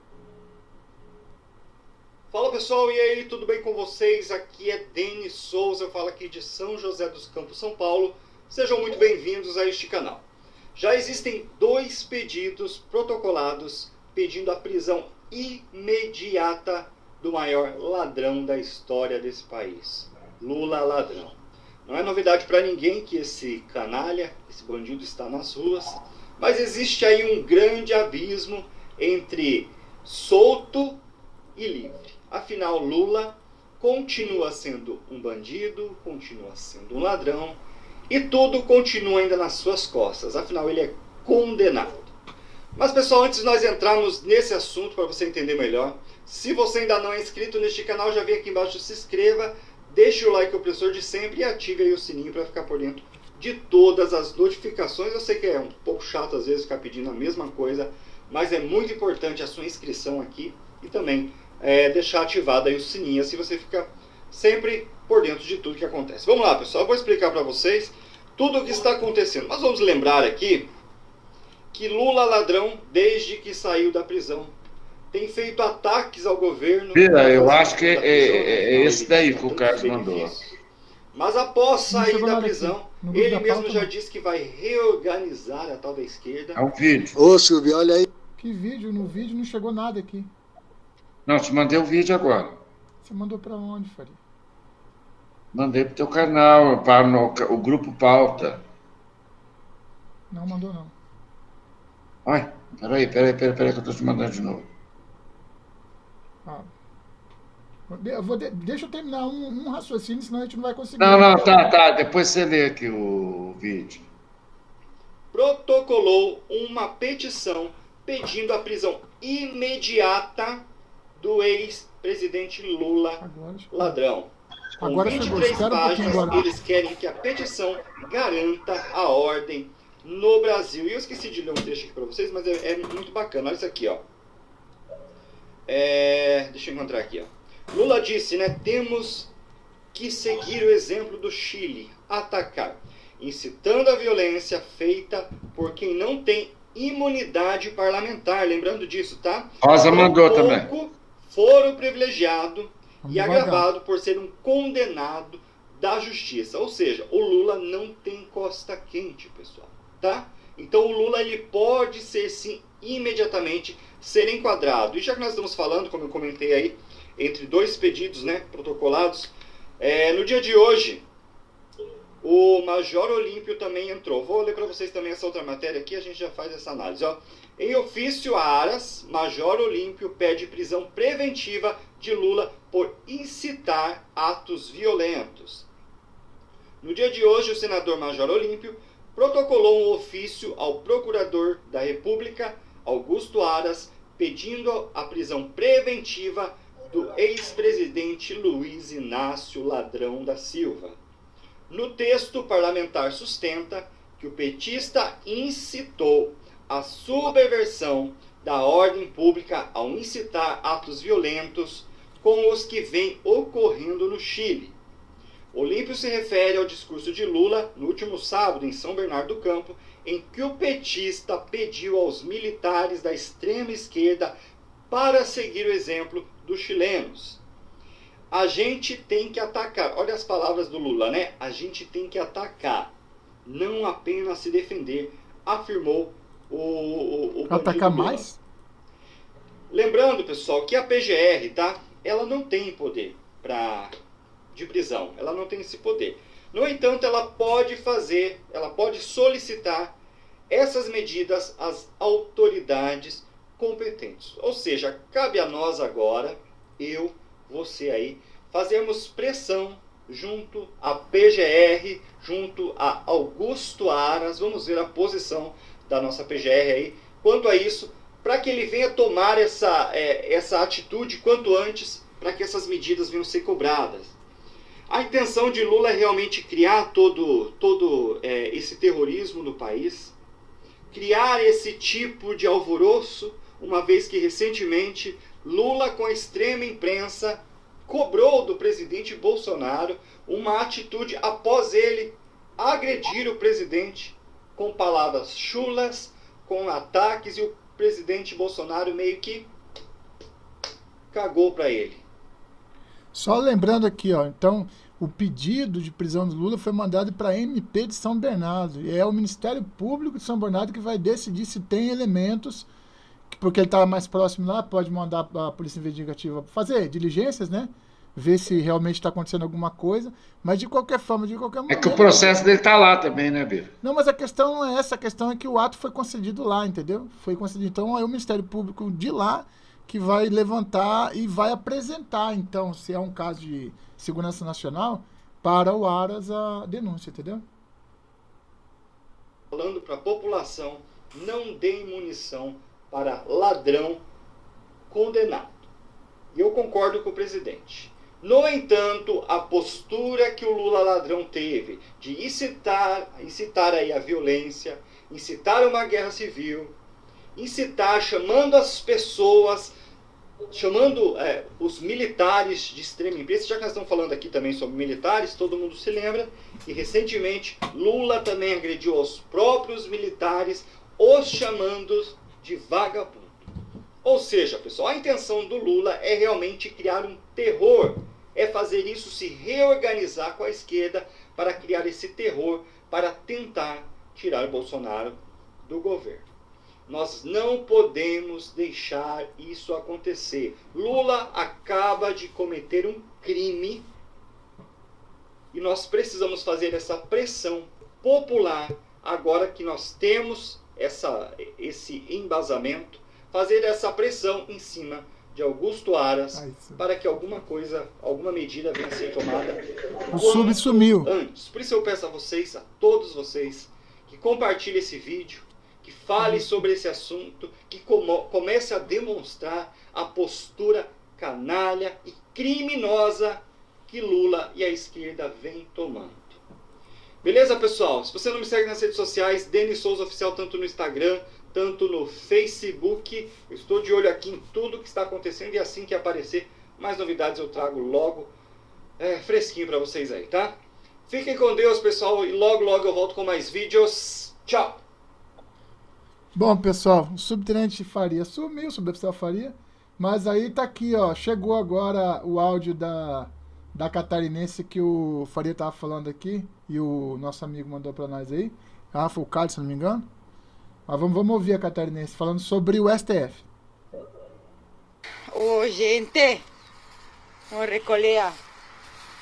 Fala pessoal, e aí, tudo bem com vocês? Aqui é Denis Souza, eu falo aqui de São José dos Campos, São Paulo. Sejam muito bem-vindos a este canal. Já existem 2 pedidos protocolados pedindo a prisão imediata do maior ladrão da história desse país, Lula ladrão. Não é novidade para ninguém que esse canalha, esse bandido está nas ruas, mas existe aí um grande abismo entre solto e livre. Afinal, Lula continua sendo um bandido, continua sendo um ladrão, e tudo continua ainda nas suas costas. Afinal, ele é condenado. Mas, pessoal, antes de nós entrarmos nesse assunto, para você entender melhor, se você ainda não é inscrito neste canal, já vem aqui embaixo, se inscreva, deixe o like opressor de sempre e ative aí o sininho para ficar por dentro de todas as notificações. Eu sei que é um pouco chato às vezes ficar pedindo a mesma coisa, mas é muito importante a sua inscrição aqui e também deixar ativado aí o sininho, assim você fica sempre por dentro de tudo que acontece. Vamos lá, pessoal, eu vou explicar para vocês tudo o que está acontecendo. Mas vamos lembrar aqui que Lula ladrão, desde que saiu da prisão, tem feito ataques ao governo. Bira, eu acho que é esse daí que o Carlos mandou. Mas após sair da nada prisão, aqui. ele da mesmo pauta, já não. disse que vai reorganizar a tal da esquerda. É um vídeo. Ô, Silvio, olha aí. Que vídeo? No vídeo não chegou nada aqui. Não, te mandei o vídeo agora. Você mandou pra onde, Faria? Mandei pro teu canal, para o grupo Pauta. Não mandou, não. Ai, peraí, que eu tô te mandando de novo. Ah. Deixa eu terminar um raciocínio, senão a gente não vai conseguir. Não, tá. Depois você lê aqui o vídeo. Protocolou uma petição pedindo a prisão imediata do ex-presidente Lula ladrão. Com Agora 23 chegou. páginas, eles querem que a petição garanta a ordem no Brasil. E eu esqueci de ler um trecho aqui para vocês, mas é muito bacana. Olha isso aqui, ó. Deixa eu encontrar aqui, ó. Lula disse, né? Temos que seguir o exemplo do Chile, atacar, incitando a violência feita por quem não tem imunidade parlamentar. Lembrando disso, tá? Rosa mandou também. Foro privilegiado e agravado por ser um condenado da justiça. Ou seja, o Lula não tem costa quente, pessoal, tá? Então o Lula ele pode ser sim imediatamente ser enquadrado. E já que nós estamos falando, como eu comentei aí, entre dois pedidos, né, protocolados, no dia de hoje o Major Olímpio também entrou. Vou ler para vocês também essa outra matéria aqui, a gente já faz essa análise, ó. Em ofício a Aras, Major Olímpio pede prisão preventiva de Lula por incitar atos violentos. No dia de hoje, o senador Major Olímpio protocolou um ofício ao Procurador da República, Augusto Aras, pedindo a prisão preventiva do ex-presidente Luiz Inácio Ladrão da Silva. No texto, o parlamentar sustenta que o petista incitou a subversão da ordem pública ao incitar atos violentos como os que vêm ocorrendo no Chile. Olímpio se refere ao discurso de Lula no último sábado em São Bernardo do Campo, em que o petista pediu aos militares da extrema esquerda para seguir o exemplo dos chilenos. A gente tem que atacar. Olha as palavras do Lula, né? A gente tem que atacar, não apenas se defender, afirmou o atacar Lula. mais? Lembrando, pessoal, que a PGR, tá? Ela não tem poder de prisão. Ela não tem esse poder. No entanto, ela pode solicitar essas medidas às autoridades competentes. Ou seja, cabe a nós agora, você aí, fazermos pressão junto à PGR, junto a Augusto Aras. Vamos ver a posição da nossa PGR aí quanto a isso, para que ele venha tomar essa atitude quanto antes, para que essas medidas venham ser cobradas. A intenção de Lula é realmente criar todo esse terrorismo no país, criar esse tipo de alvoroço, uma vez que recentemente Lula, com a extrema imprensa, cobrou do presidente Bolsonaro uma atitude após ele agredir o presidente com palavras chulas, com ataques, e o presidente Bolsonaro meio que cagou para ele. Só lembrando aqui, ó, então, o pedido de prisão do Lula foi mandado para a MP de São Bernardo. E é o Ministério Público de São Bernardo que vai decidir se tem elementos, porque ele estava mais próximo lá, pode mandar a Polícia Investigativa fazer diligências, né? Ver se realmente está acontecendo alguma coisa. Mas de qualquer forma, de qualquer maneira... É que o processo dele está lá também, né, Bira? Não, mas a questão não é essa. A questão é que o ato foi concedido lá, entendeu? Foi concedido. Então é o Ministério Público de lá que vai levantar e vai apresentar, então, se é um caso de segurança nacional, para o Aras a denúncia, entendeu? Falando para a população, não deem munição para ladrão condenado. E eu concordo com o presidente. No entanto, a postura que o Lula ladrão teve de incitar aí a violência, incitar uma guerra civil, incitar, chamando as pessoas, chamando os militares de extrema imprensa, já que nós estamos falando aqui também sobre militares, todo mundo se lembra, e recentemente Lula também agrediu aos próprios militares, os chamando de vagabundo. Ou seja, pessoal, a intenção do Lula é realmente criar um terror, é fazer isso se reorganizar com a esquerda para criar esse terror, para tentar tirar Bolsonaro do governo. Nós não podemos deixar isso acontecer. Lula acaba de cometer um crime e nós precisamos fazer essa pressão popular, agora que nós temos esse embasamento, fazer essa pressão em cima de Augusto Aras para que alguma medida venha a ser tomada. O sub sumiu. Antes. Por isso eu peço a vocês, a todos vocês, que compartilhem esse vídeo, que fale sobre esse assunto, que comece a demonstrar a postura canalha e criminosa que Lula e a esquerda vêm tomando. Beleza, pessoal? Se você não me segue nas redes sociais, Denis Souza Oficial, tanto no Instagram, tanto no Facebook. Eu estou de olho aqui em tudo que está acontecendo e assim que aparecer mais novidades eu trago logo fresquinho para vocês aí, tá? Fiquem com Deus, pessoal, e logo eu volto com mais vídeos. Tchau! Bom, pessoal, o subtenente Faria sumiu, o suboficial Faria, mas aí tá aqui, ó, chegou agora o áudio da catarinense que o Faria tava falando aqui, e o nosso amigo mandou para nós aí, foi o Carlos, se não me engano. Mas vamos ouvir a catarinense falando sobre o STF. Ô, gente, vamos recolher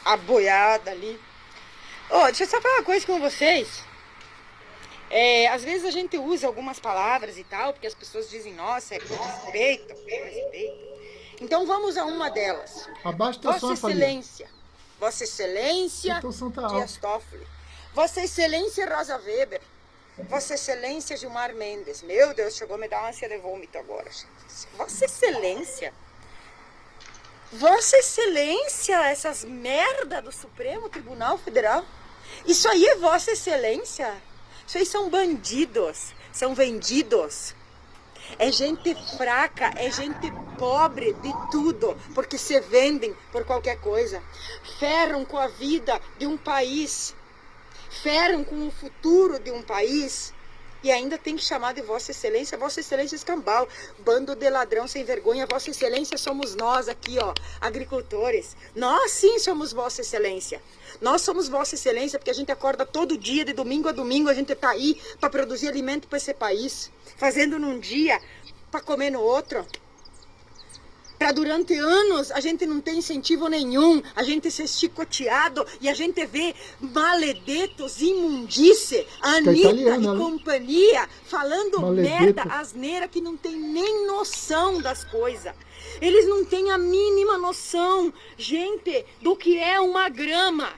a boiada ali. Deixa eu só falar uma coisa com vocês. Às vezes a gente usa algumas palavras e tal, porque as pessoas dizem, nossa, com respeito. Então vamos a uma delas. Abaixa teu som, Vossa Excelência Dias Toffoli. Vossa Excelência Rosa Weber. Vossa Excelência Gilmar Mendes. Meu Deus, chegou a me dar uma ânsia de vômito agora, gente. Vossa Excelência. Vossa Excelência, essas merda do Supremo Tribunal Federal. Isso aí é Vossa Excelência. Isso aí são bandidos, são vendidos. É gente fraca, é gente pobre de tudo, porque se vendem por qualquer coisa. Ferram com a vida de um país. Ferram com o futuro de um país e ainda tem que chamar de Vossa Excelência escambau, bando de ladrão sem vergonha. Vossa Excelência somos nós aqui, ó, agricultores. Nós sim somos Vossa Excelência. Nós somos Vossa Excelência porque a gente acorda todo dia, de domingo a domingo, a gente tá aí para produzir alimento para esse país, fazendo num dia para comer no outro. Para durante anos a gente não tem incentivo nenhum, a gente se chicoteado e a gente vê maledetos, imundície, Anitta e companhia falando merda, asneira, que não tem nem noção das coisas. Eles não têm a mínima noção, gente, do que é uma grama.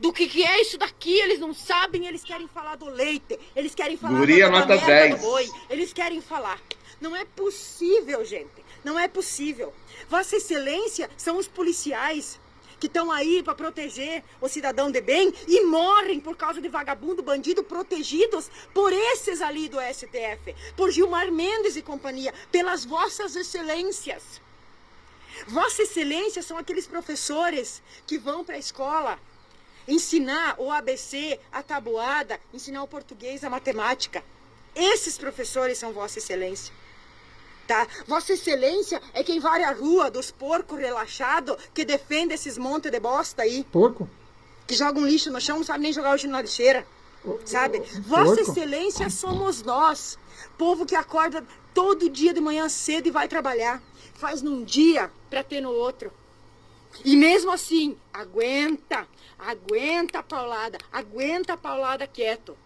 Do que é isso daqui, eles não sabem, eles querem falar do leite, eles querem falar da merda 10. Do boi, eles querem falar. Não é possível, gente. Não é possível. Vossa Excelência são os policiais que estão aí para proteger o cidadão de bem e morrem por causa de vagabundo, bandido, protegidos por esses ali do STF, por Gilmar Mendes e companhia, pelas Vossas Excelências. Vossa Excelência são aqueles professores que vão para a escola ensinar o ABC, a tabuada, ensinar o português, a matemática. Esses professores são Vossa Excelência. Tá? Vossa Excelência é quem vai à rua dos porcos relaxados que defende esses montes de bosta aí. Porco? Que jogam lixo no chão, não sabe nem jogar o lixo na lixeira. Sabe? Vossa Excelência somos nós. Povo que acorda todo dia de manhã cedo e vai trabalhar. Faz num dia para ter no outro. E mesmo assim, aguenta a paulada quieto.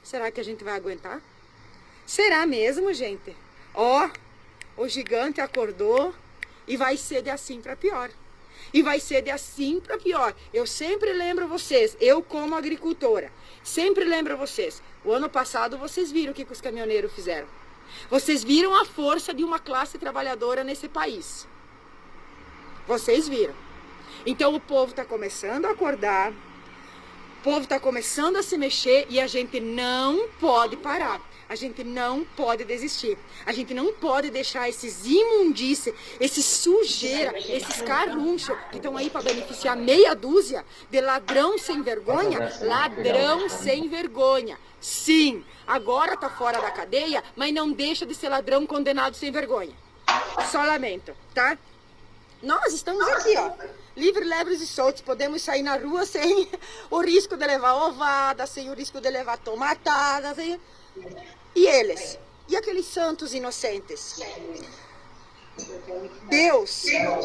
Será que a gente vai aguentar? Será mesmo, gente? O gigante acordou e vai ser de assim para pior. Eu sempre lembro vocês, eu como agricultora, sempre lembro vocês. O ano passado vocês viram o que os caminhoneiros fizeram. Vocês viram a força de uma classe trabalhadora nesse país. Vocês viram. Então o povo está começando a acordar, o povo está começando a se mexer e a gente não pode parar. A gente não pode desistir. A gente não pode deixar esses imundícies, esses sujeira, esses carunchos que estão aí para beneficiar meia dúzia de ladrão sem vergonha. Ladrão sem vergonha. Sim, agora tá fora da cadeia, mas não deixa de ser ladrão condenado sem vergonha. Só lamento, tá? Nós estamos aqui, ó, livres, leves e soltos. Podemos sair na rua sem o risco de levar ovada, sem o risco de levar tomatada. Sem... E eles? E aqueles santos inocentes? Deus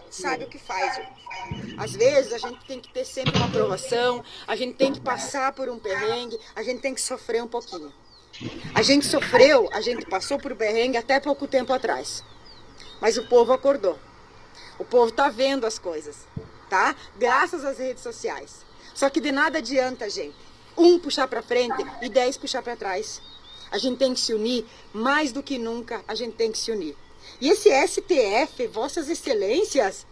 sabe o que faz, gente. Às vezes a gente tem que ter sempre uma aprovação, a gente tem que passar por um perrengue, a gente tem que sofrer um pouquinho. A gente sofreu, a gente passou por perrengue até pouco tempo atrás. Mas o povo acordou. O povo tá vendo as coisas, tá? Graças às redes sociais. Só que de nada adianta, gente. Um puxar para frente e 10 puxar para trás. A gente tem que se unir, mais do que nunca a gente tem que se unir. E esse STF, Vossas Excelências,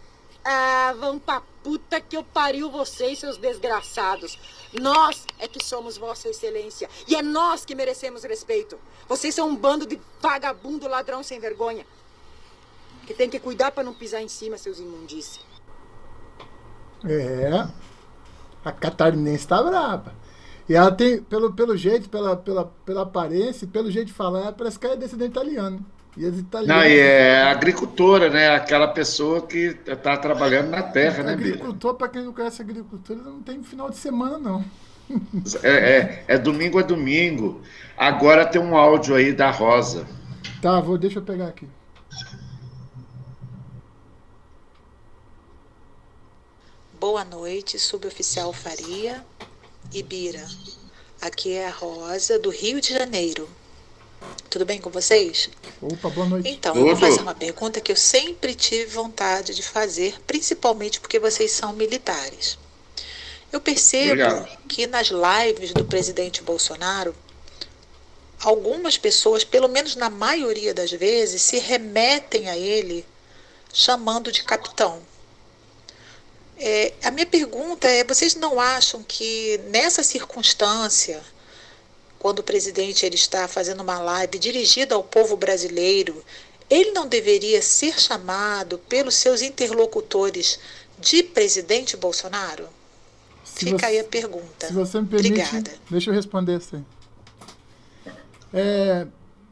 vão pra puta que eu pariu vocês, seus desgraçados. Nós é que somos Vossa Excelência. E é nós que merecemos respeito. Vocês são um bando de vagabundo, ladrão sem vergonha. Que tem que cuidar pra não pisar em cima, seus imundícios. A catarinense tá brava. E ela tem, pelo jeito, pela aparência, pelo jeito de falar, parece que ela é descendente italiano. E as italianas... Não, e é agricultora, né? Aquela pessoa que está trabalhando na terra, né, Bira? Agricultor, para quem não conhece agricultura, não tem final de semana, não. É domingo a domingo. Agora tem um áudio aí da Rosa. Tá, deixa eu pegar aqui. Boa noite, suboficial Faria e Bira. Aqui é a Rosa, do Rio de Janeiro. Tudo bem com vocês? Opa, boa noite. Então, eu vou fazer uma pergunta que eu sempre tive vontade de fazer, principalmente porque vocês são militares. Eu percebo que nas lives do presidente Bolsonaro, algumas pessoas, pelo menos na maioria das vezes, se remetem a ele chamando de capitão. A minha pergunta é, vocês não acham que nessa circunstância, quando o presidente ele está fazendo uma live dirigida ao povo brasileiro, ele não deveria ser chamado pelos seus interlocutores de presidente Bolsonaro? Fica aí a pergunta. Se você me permite, obrigada. Deixa eu responder assim.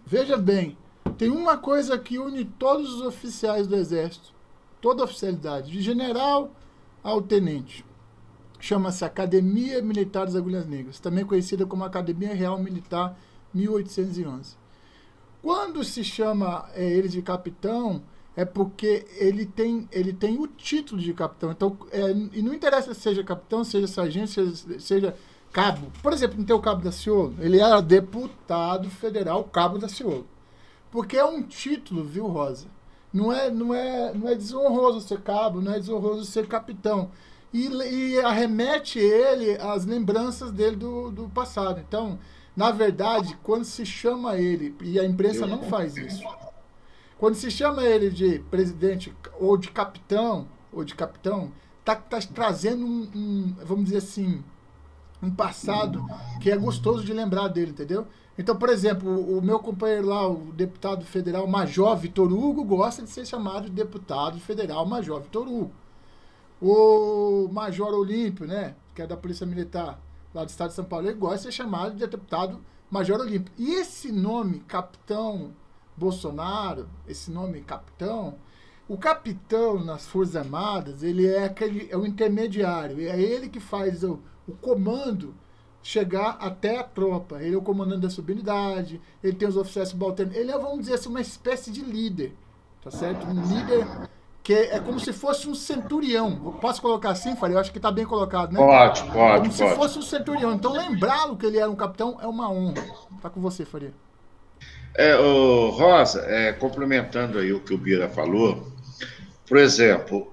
Veja bem, tem uma coisa que une todos os oficiais do Exército, toda a oficialidade, de general ao tenente. Chama-se Academia Militar das Agulhas Negras, também conhecida como Academia Real Militar 1811. Quando se chama ele de capitão, é porque ele tem o título de capitão. Então, e não interessa se seja capitão, seja sargento, seja cabo. Por exemplo, não tem o Cabo Daciolo? Ele era deputado federal Cabo Daciolo. Porque é um título, viu, Rosa? Não é desonroso ser cabo, não é desonroso ser capitão. E arremete ele às lembranças dele do passado. Então, na verdade, quando se chama ele, e a imprensa não faz isso, quando se chama ele de presidente ou de capitão, tá trazendo vamos dizer assim, um passado que é gostoso de lembrar dele, entendeu? Então, por exemplo, o meu companheiro lá, o deputado federal Major Vitor Hugo, gosta de ser chamado de deputado federal Major Vitor Hugo. O Major Olímpio, né, que é da Polícia Militar lá do estado de São Paulo, ele gosta de ser chamado de deputado Major Olímpio. E esse nome, Capitão Bolsonaro, esse nome capitão, o capitão nas Forças Armadas, ele é o intermediário, é ele que faz o comando chegar até a tropa. Ele é o comandante da subunidade, ele tem os oficiais subalternos, ele é, vamos dizer assim, uma espécie de líder, tá certo? Um líder que é como se fosse um centurião. Posso colocar assim, Faria? Eu acho que está bem colocado, né? Pode. Como se fosse um centurião. Então, lembrá-lo que ele era um capitão é uma honra. Tá com você, Faria. Rosa, complementando aí o que o Bira falou, por exemplo,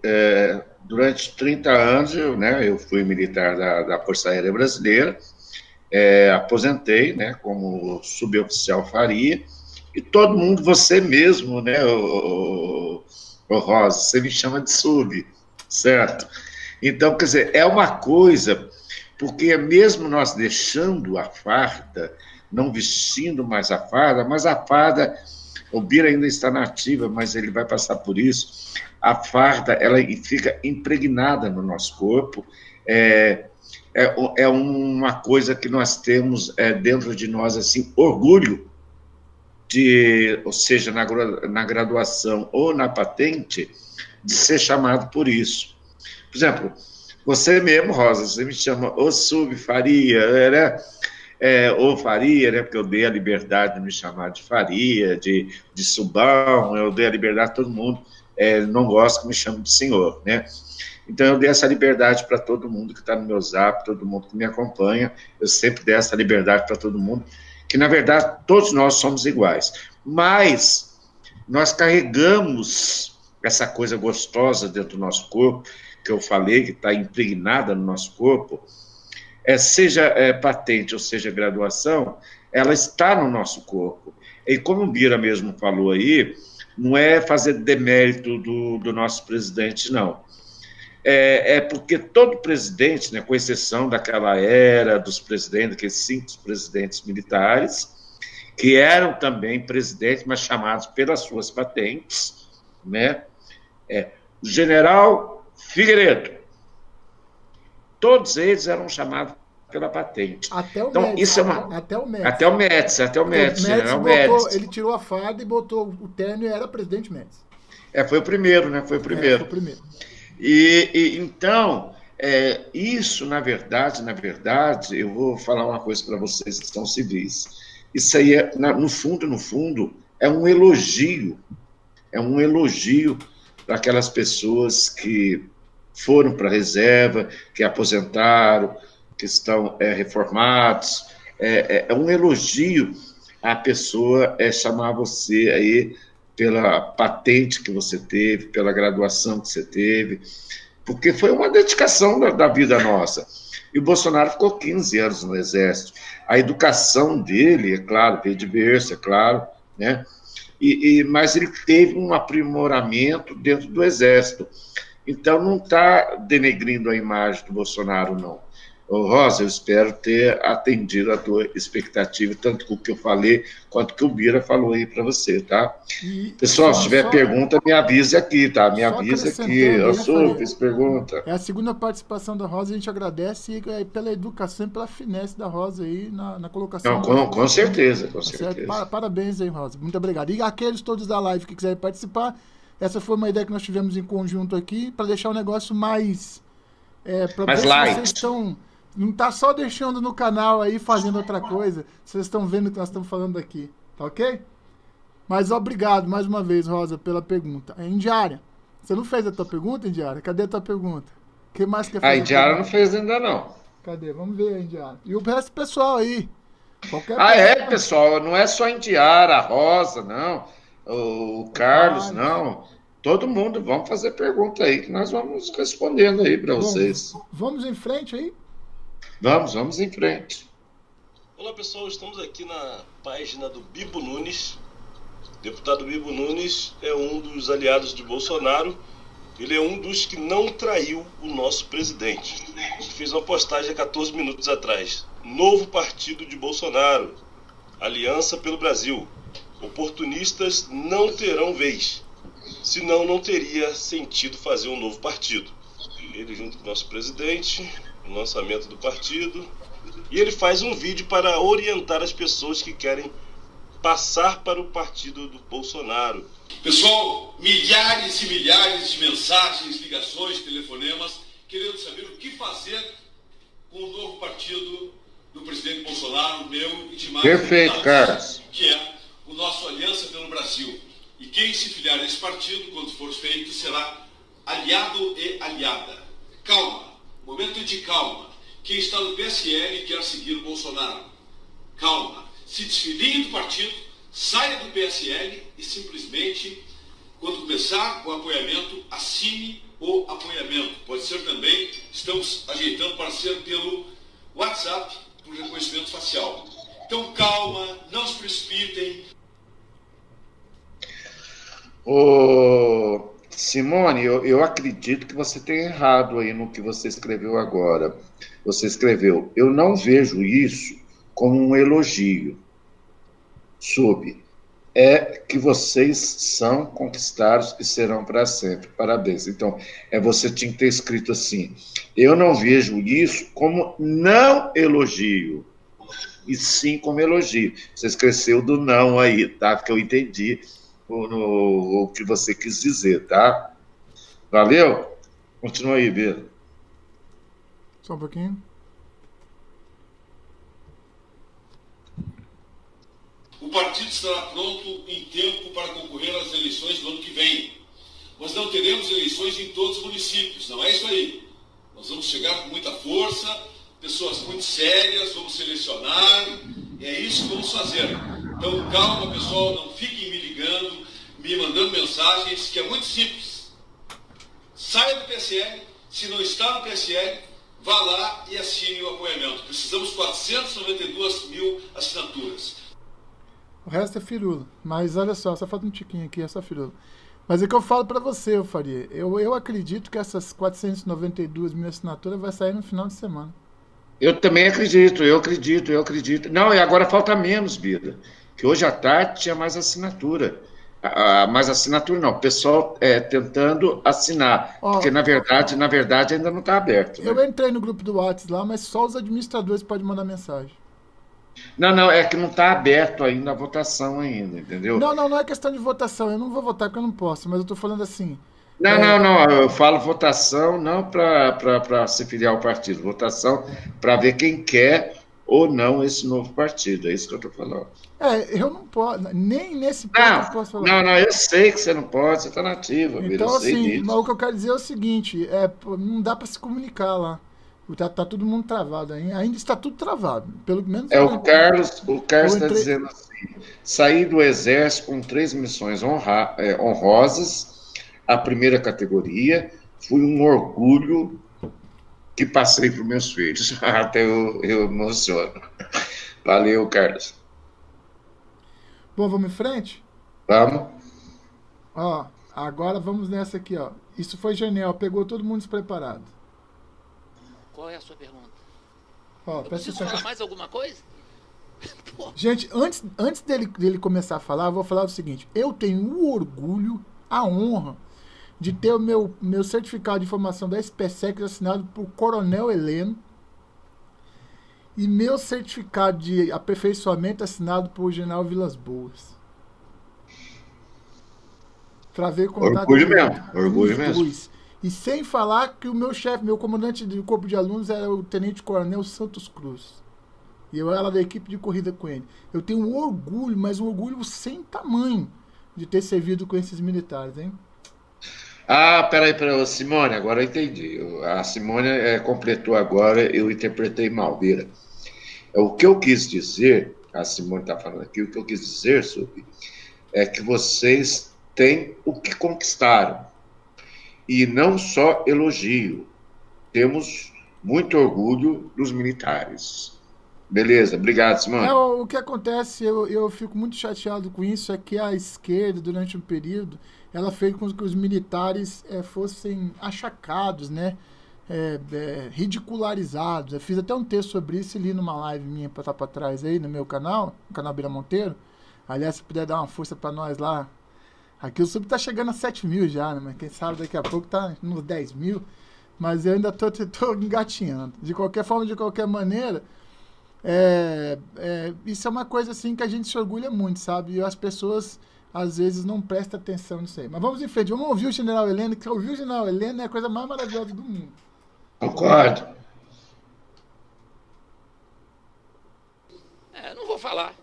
durante 30 anos eu fui militar da Força Aérea Brasileira, aposentei, né, como suboficial Faria, e todo mundo, você mesmo, né, Rosa, você me chama de sub, certo? Então, quer dizer, é uma coisa, porque mesmo nós deixando a farda, não vestindo mais a farda, mas a farda, o Bira ainda está na ativa, mas ele vai passar por isso, a farda, ela fica impregnada no nosso corpo, é uma coisa que nós temos dentro de nós, assim, orgulho, ou seja, na graduação ou na patente, de ser chamado por isso. Por exemplo, você mesmo, Rosa, você me chama ô Faria, né? Ou Faria, né? Porque eu dei a liberdade de me chamar de Faria, de Subão, eu dei a liberdade a todo mundo, não gosto que me chame de senhor, né? Então eu dei essa liberdade para todo mundo que está no meu zap, todo mundo que me acompanha, eu sempre dei essa liberdade para todo mundo, que na verdade todos nós somos iguais, mas nós carregamos essa coisa gostosa dentro do nosso corpo, que eu falei, que está impregnada no nosso corpo, seja patente ou seja graduação, ela está no nosso corpo. E como o Bira mesmo falou aí, não é fazer demérito do nosso presidente, não. Porque todo presidente, né, com exceção daquela era dos presidentes, daqueles 5 presidentes militares, que eram também presidentes, mas chamados pelas suas patentes, né? O general Figueiredo, todos eles eram chamados pela patente. Até o então, Médici. Isso é até o Médici. Ele tirou a farda e botou o terno e era presidente Médici. Foi o primeiro, né? Foi o primeiro. Então, isso, na verdade, eu vou falar uma coisa para vocês que são civis. Isso aí, no fundo, é um elogio. É um elogio para aquelas pessoas que foram para a reserva, que aposentaram, que estão reformados. É um elogio à pessoa chamar você aí pela patente que você teve, pela graduação que você teve, porque foi uma dedicação da vida nossa. E o Bolsonaro ficou 15 anos no Exército. A educação dele, é claro, veio de berço, é claro, né? Mas ele teve um aprimoramento dentro do Exército. Então, não está denegrindo a imagem do Bolsonaro, não. Rosa, eu espero ter atendido a tua expectativa, tanto com o que eu falei, quanto que o Bira falou aí para você, tá? Pessoal, se tiver pergunta, me avise aqui, tá? Me avise aqui. Eu fiz pergunta. É a segunda participação da Rosa, a gente agradece pela educação e pela finesse da Rosa aí na colocação. Não, com certeza, com certeza. Parabéns aí, Rosa. Muito obrigado. E aqueles todos da live que quiserem participar, essa foi uma ideia que nós tivemos em conjunto aqui, para deixar o negócio mais light. Vocês estão... Não está só deixando no canal aí, fazendo outra coisa. Vocês estão vendo o que nós estamos falando aqui. Tá ok? Mas obrigado mais uma vez, Rosa, pela pergunta. Indiara, você não fez a tua pergunta, Indiara? Cadê a tua pergunta? O que mais quer fazer? A Indiara não fez ainda, não. Cadê? Vamos ver a Indiara. E o resto do pessoal aí. Pessoal. Não é só a Indiara, a Rosa, não. O Carlos, não. Todo mundo, vamos fazer pergunta aí, que nós vamos respondendo aí para vocês. Vamos em frente aí? Vamos em frente. Olá, pessoal, estamos aqui na página do Bibo Nunes. O deputado Bibo Nunes é um dos aliados de Bolsonaro. Ele é um dos que não traiu o nosso presidente. Ele fez uma postagem há 14 minutos atrás. Novo partido de Bolsonaro. Aliança pelo Brasil. Oportunistas não terão vez. Senão não teria sentido fazer um novo partido. Ele junto com o nosso presidente, o lançamento do partido, e ele faz um vídeo para orientar as pessoas que querem passar para o partido do Bolsonaro. Pessoal, milhares e milhares de mensagens, ligações, telefonemas, querendo saber o que fazer com o novo partido do presidente Bolsonaro, meu e de mais Perfeito, Carlos. Que é o nosso Aliança pelo Brasil. E quem se filiar a esse partido, quando for feito, será aliado e aliada. Calma, momento de calma. Quem está no PSL quer seguir o Bolsonaro. Calma, se desfilie do partido, saia do PSL e simplesmente, quando começar o apoiamento, assine o apoiamento. Pode ser também, estamos ajeitando para ser pelo WhatsApp, por reconhecimento facial. Então calma, não se precipitem. Simone, eu acredito que você tem errado aí no que você escreveu agora. Você escreveu, eu não vejo isso como um elogio. É que vocês são conquistados e serão para sempre. Parabéns. Então, você tinha que ter escrito assim, eu não vejo isso como não elogio, e sim como elogio. Você esqueceu do não aí, tá? Porque eu entendi o que você quis dizer, tá? Valeu? Continua aí, Bira. Só um pouquinho. O partido estará pronto em tempo para concorrer às eleições do ano que vem. Nós não teremos eleições em todos os municípios, não é isso aí. Nós vamos chegar com muita força, pessoas muito sérias, vamos selecionar, é isso que vamos fazer. Então, calma, pessoal, não fiquem me ligando, me mandando mensagens, que é muito simples. Saia do PSL, se não está no PSL, vá lá e assine o apoiamento. Precisamos 492 mil assinaturas. O resto é firula. Mas olha só falta um tiquinho aqui, é só firula. Mas é que eu falo para você, eu faria. Eu acredito que essas 492 mil assinaturas vai sair no final de semana. Eu também acredito. Não, e agora falta menos, Bida. Que hoje à tarde tinha mais assinatura. Mais assinatura não, o pessoal tentando assinar. Porque, na verdade, ainda não está aberto. Né? Eu entrei no grupo do WhatsApp lá, mas só os administradores podem mandar mensagem. Não, é que não está aberto ainda a votação ainda, entendeu? Não é questão de votação, eu não vou votar porque eu não posso, mas eu estou falando assim... Não, eu falo votação não para se filiar ao partido, votação para ver quem quer ou não esse novo partido, é isso que eu estou falando. Eu não posso, nem nesse ponto eu posso falar. Não, eu sei que você não pode, você está nativa, então assim, mas o que eu quero dizer é o seguinte, não dá para se comunicar lá. Tá todo mundo travado ainda está tudo travado, pelo menos. O Carlos está dizendo assim: saí do Exército com 3 missões honrosas, a primeira categoria, fui um orgulho que passei para os meus filhos. Até eu emociono. Valeu, Carlos. Bom, vamos em frente? Vamos. Agora vamos nessa aqui, ó. Isso foi genial, pegou todo mundo despreparado. Qual é a sua pergunta? Preciso falar mais alguma coisa? Gente, antes dele começar a falar, eu vou falar o seguinte. Eu tenho o orgulho, a honra de ter o meu certificado de formação da SPSEC assinado por Coronel Heleno e meu certificado de aperfeiçoamento assinado por General Vilas Boas. Travei contato. Orgulho mesmo. E sem falar que o meu chefe, meu comandante do corpo de alunos era o Tenente-Coronel Santos Cruz. E eu era da equipe de corrida com ele. Eu tenho um orgulho, mas um orgulho sem tamanho de ter servido com esses militares, hein? Peraí, Simone, agora eu entendi. A Simone completou agora, eu interpretei mal, Bira. O que eu quis dizer, a Simone está falando aqui, o que eu quis dizer, Subi, é que vocês têm o que conquistaram. E não só elogio. Temos muito orgulho dos militares. Beleza, obrigado, Simone. O que acontece, eu fico muito chateado com isso, é que a esquerda, durante um período, ela fez com que os militares fossem achacados, né? Ridicularizados. Eu fiz até um texto sobre isso e li numa live minha para trás aí no meu canal, no canal Bira Monteiro. Aliás, se puder dar uma força para nós lá. Aqui o sub tá chegando a 7 mil já, né? Mas quem sabe daqui a pouco tá nos 10 mil. Mas eu ainda tô engatinhando. De qualquer forma, de qualquer maneira, isso é uma coisa assim que a gente se orgulha muito, sabe? E as pessoas, às vezes, não prestam atenção nisso aí. Mas vamos em frente, vamos ouvir o General Heleno, que ouvir o General Heleno é a coisa mais maravilhosa do mundo. Concordo. Não vou falar.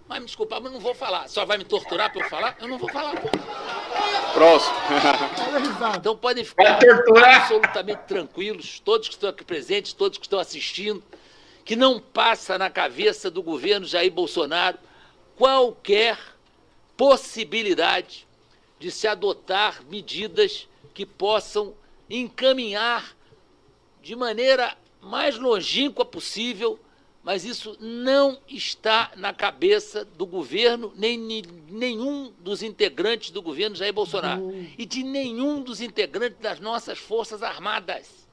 Mas me desculpa, mas não vou falar. Só vai me torturar para eu falar? Eu não vou falar. Próximo. Então podem ficar absolutamente tranquilos, todos que estão aqui presentes, todos que estão assistindo, que não passa na cabeça do governo Jair Bolsonaro qualquer possibilidade de se adotar medidas que possam encaminhar de maneira mais longínqua possível. Mas isso não está na cabeça do governo, nem nenhum dos integrantes do governo Jair Bolsonaro e de nenhum dos integrantes das nossas Forças Armadas.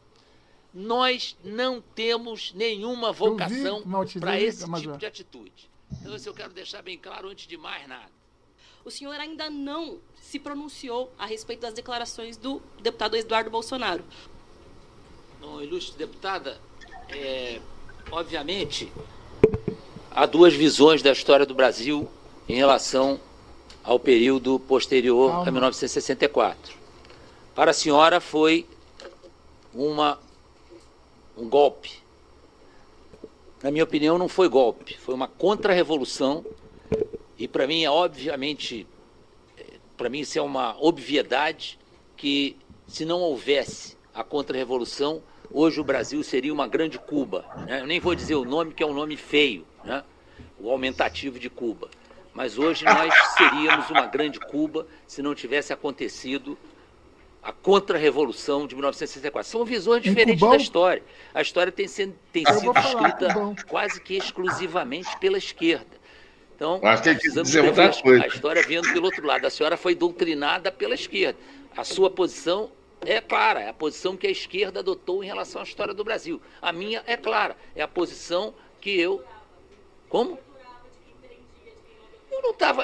Nós não temos nenhuma vocação para esse tipo de atitude. Então, isso eu quero deixar bem claro antes de mais nada. O senhor ainda não se pronunciou a respeito das declarações do deputado Eduardo Bolsonaro. Não, ilustre deputada, obviamente, há duas visões da história do Brasil em relação ao período posterior a 1964. Para a senhora foi um golpe. Na minha opinião, não foi golpe, foi uma contra-revolução. E para mim, obviamente, para mim isso é uma obviedade que, se não houvesse a contra-revolução, hoje o Brasil seria uma grande Cuba, né? Eu nem vou dizer o nome, que é um nome feio, né? O aumentativo de Cuba. Mas hoje nós seríamos uma grande Cuba se não tivesse acontecido a contra-revolução de 1964. São visões diferentes da história. A história tem sido escrita quase que exclusivamente pela esquerda. Então, precisamos ver a história vendo pelo outro lado. A senhora foi doutrinada pela esquerda. A sua posição é clara, é a posição que a esquerda adotou em relação à história do Brasil. A minha é clara, é a posição que eu... Como?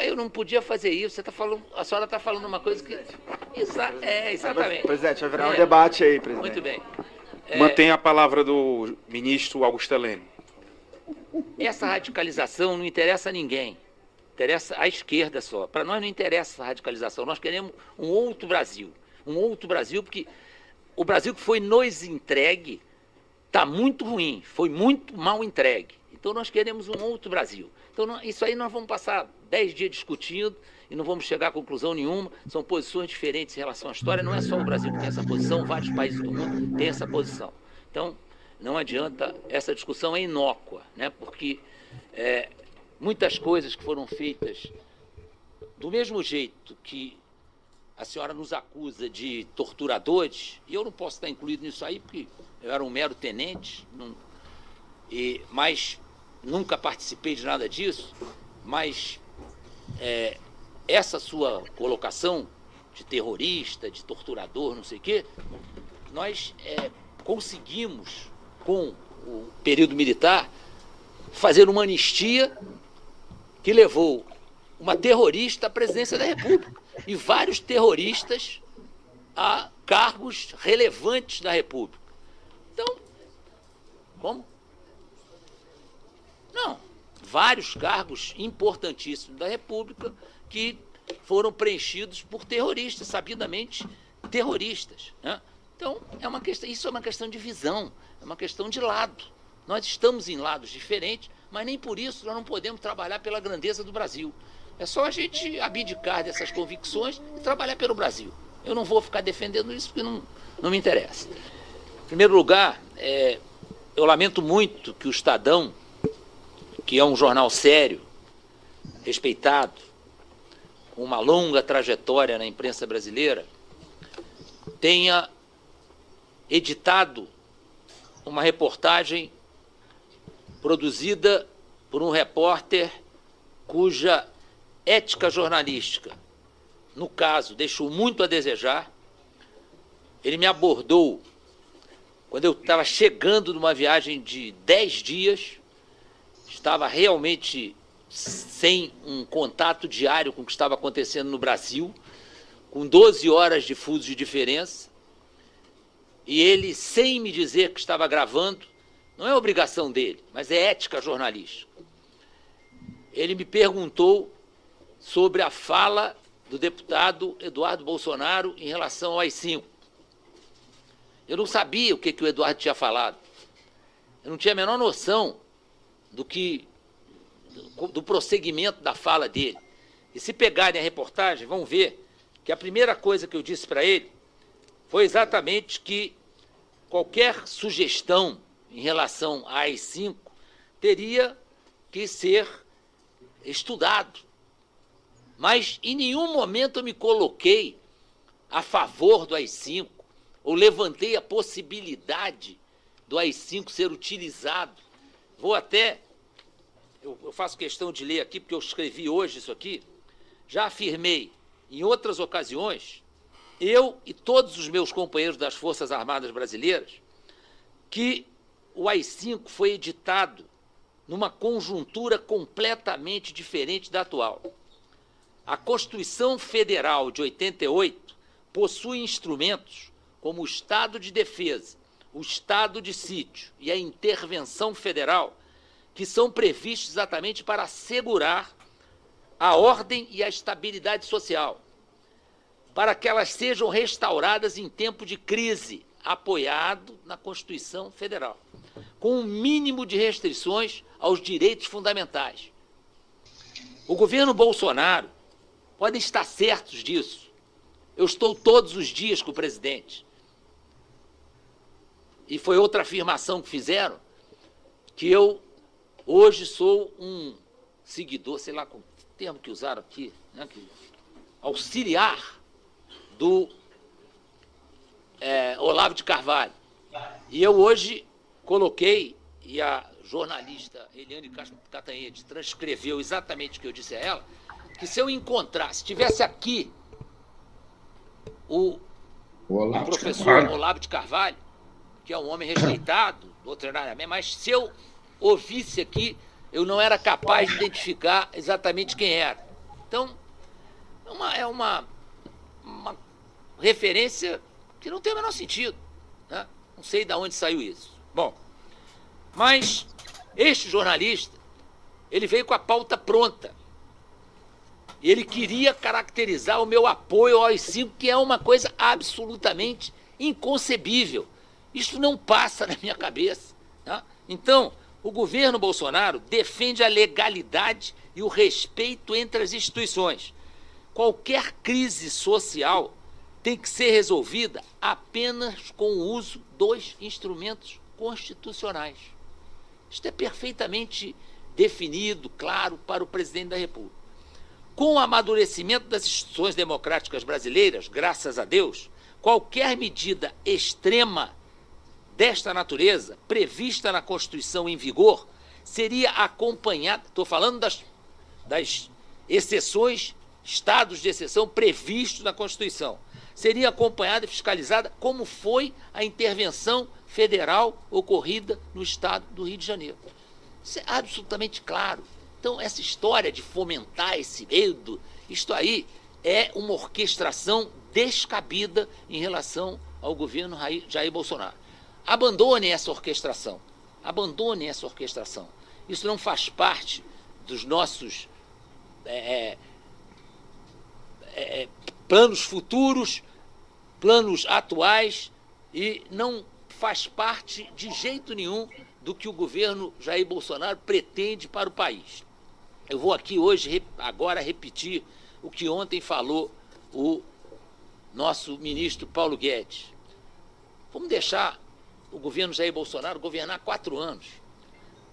Eu não podia fazer isso. Você tá falando, a senhora está falando uma coisa que... exatamente. Presidente, vai virar um debate aí, presidente. Muito bem. Mantenha a palavra do ministro Augusto Heleno. Essa radicalização não interessa a ninguém. Interessa à esquerda só. Para nós não interessa essa radicalização. Nós queremos um outro Brasil. Um outro Brasil, porque o Brasil que foi nos entregue está muito ruim. Foi muito mal entregue. Então nós queremos um outro Brasil. Então isso aí nós vamos passar 10 dias discutindo e não vamos chegar a conclusão nenhuma. São posições diferentes em relação à história. Não é só o Brasil que tem essa posição, vários países do mundo têm essa posição. Então, não adianta, essa discussão é inócua, né? Porque muitas coisas que foram feitas do mesmo jeito que a senhora nos acusa de torturadores, e eu não posso estar incluído nisso aí, porque eu era um mero tenente, mas nunca participei de nada disso, mas essa sua colocação de terrorista, de torturador, não sei o quê, nós conseguimos, com o período militar, fazer uma anistia que levou uma terrorista à presidência da República e vários terroristas a cargos relevantes da República. Então, como? Não, vários cargos importantíssimos da República que foram preenchidos por terroristas, sabidamente terroristas, né? Então, isso é uma questão de visão, é uma questão de lado. Nós estamos em lados diferentes, mas nem por isso nós não podemos trabalhar pela grandeza do Brasil. É só a gente abdicar dessas convicções e trabalhar pelo Brasil. Eu não vou ficar defendendo isso porque não me interessa. Em primeiro lugar, eu lamento muito que o Estadão, que é um jornal sério, respeitado, com uma longa trajetória na imprensa brasileira, tenha editado uma reportagem produzida por um repórter cuja ética jornalística, no caso, deixou muito a desejar. Ele me abordou quando eu estava chegando numa viagem de 10 dias, estava realmente sem um contato diário com o que estava acontecendo no Brasil, com 12 horas de fuso de diferença, e ele, sem me dizer que estava gravando, não é obrigação dele, mas é ética jornalística. Ele me perguntou sobre a fala do deputado Eduardo Bolsonaro em relação ao AI-5. Eu não sabia o que o Eduardo tinha falado. Eu não tinha a menor noção do prosseguimento da fala dele. E se pegarem a reportagem, vão ver que a primeira coisa que eu disse para ele foi exatamente que qualquer sugestão em relação à AI-5 teria que ser estudado. Mas em nenhum momento eu me coloquei a favor do AI-5 ou levantei a possibilidade do AI-5 ser utilizado. Vou até, eu faço questão de ler aqui, porque eu escrevi hoje isso aqui, já afirmei em outras ocasiões, eu e todos os meus companheiros das Forças Armadas Brasileiras, que o AI-5 foi editado numa conjuntura completamente diferente da atual. A Constituição Federal de 88 possui instrumentos como o Estado de Defesa, o Estado de Sítio e a Intervenção Federal, que são previstos exatamente para assegurar a ordem e a estabilidade social. para que elas sejam restauradas em tempo de crise, apoiado na Constituição Federal, com um mínimo de restrições aos direitos fundamentais. O governo Bolsonaro, podem estar certos disso, eu estou todos os dias com o presidente. E foi outra afirmação que fizeram, que eu hoje sou um seguidor, sei lá qual termo que usaram aqui, né, auxiliar do Olavo de Carvalho. E eu hoje coloquei, e a jornalista Eliane Catanhede transcreveu exatamente o que eu disse a ela, que se eu encontrar, se tivesse aqui o professor Olavo de Carvalho, que é um homem respeitado doutrinariamente, mas se eu ouvisse aqui, eu não era capaz de identificar exatamente quem era. Então, é uma referência que não tem o menor sentido, né? Não sei de onde saiu isso. Bom, mas este jornalista, ele veio com a pauta pronta. E ele queria caracterizar o meu apoio ao AI-5, que é uma coisa absolutamente inconcebível. Isso não passa na minha cabeça, tá? Então, o governo Bolsonaro defende a legalidade e o respeito entre as instituições. Qualquer crise social tem que ser resolvida apenas com o uso dos instrumentos constitucionais. Isto é perfeitamente definido, claro, para o presidente da República. Com o amadurecimento das instituições democráticas brasileiras, graças a Deus, qualquer medida extrema desta natureza, prevista na Constituição em vigor, seria acompanhada, estou falando das exceções, estados de exceção previstos na Constituição, seria acompanhada e fiscalizada como foi a intervenção federal ocorrida no estado do Rio de Janeiro. Isso é absolutamente claro. Então, essa história de fomentar esse medo, isto aí é uma orquestração descabida em relação ao governo Jair Bolsonaro. Abandonem essa orquestração. Abandonem essa orquestração. Isso não faz parte dos nossos planos futuros, planos atuais, e não faz parte de jeito nenhum do que o governo Jair Bolsonaro pretende para o país. Eu vou aqui hoje, agora, repetir o que ontem falou o nosso ministro Paulo Guedes. Vamos deixar o governo Jair Bolsonaro governar 4 anos.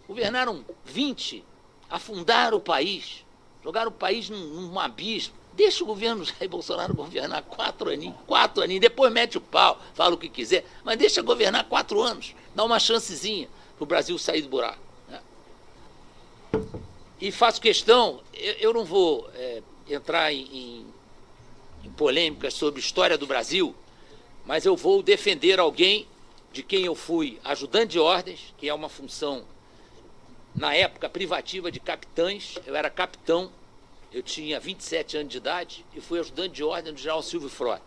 Governaram 20, afundaram o país, jogaram o país num abismo. Deixa o governo Jair Bolsonaro governar 4 aninhos, depois mete o pau, fala o que quiser, mas deixa governar 4 anos, dá uma chancezinha para o Brasil sair do buraco, né? E faço questão, eu não vou entrar em polêmicas sobre a história do Brasil, mas eu vou defender alguém de quem eu fui ajudante de ordens, que é uma função, na época, privativa de capitães. Eu era capitão, eu tinha 27 anos de idade e fui ajudante de ordem do general Silvio Frota.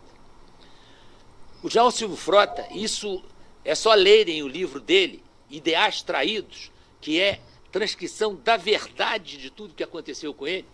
O general Silvio Frota, isso é só lerem o livro dele, Ideais Traídos, que é transcrição da verdade de tudo que aconteceu com ele.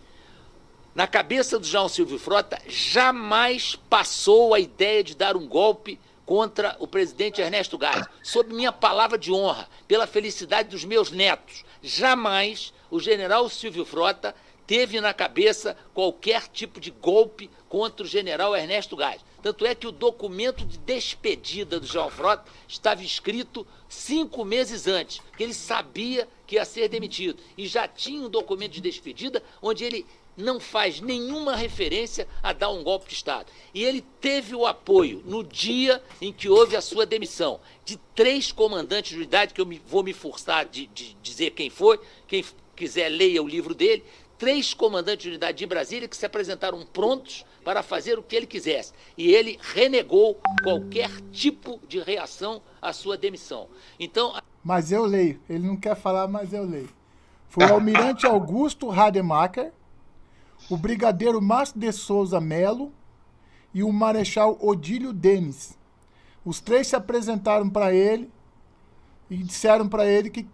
Na cabeça do general Silvio Frota, jamais passou a ideia de dar um golpe contra o presidente Ernesto Geisel. Sob minha palavra de honra, pela felicidade dos meus netos, jamais o general Silvio Frota teve na cabeça qualquer tipo de golpe contra o general Ernesto Geisel. Tanto é que o documento de despedida do general Frota estava escrito 5 meses antes, que ele sabia que ia ser demitido. E já tinha um documento de despedida onde ele não faz nenhuma referência a dar um golpe de Estado. E ele teve o apoio, no dia em que houve a sua demissão, de 3 comandantes de unidade, que eu vou me forçar de dizer quem foi, quem quiser leia o livro dele, 3 comandantes de unidade de Brasília que se apresentaram prontos para fazer o que ele quisesse. E ele renegou qualquer tipo de reação à sua demissão. Então... Mas eu leio. Ele não quer falar, mas eu leio. Foi o almirante Augusto Rademacher, o brigadeiro Márcio de Souza Melo e o marechal Odílio Denis. Os 3 se apresentaram para ele e disseram para ele que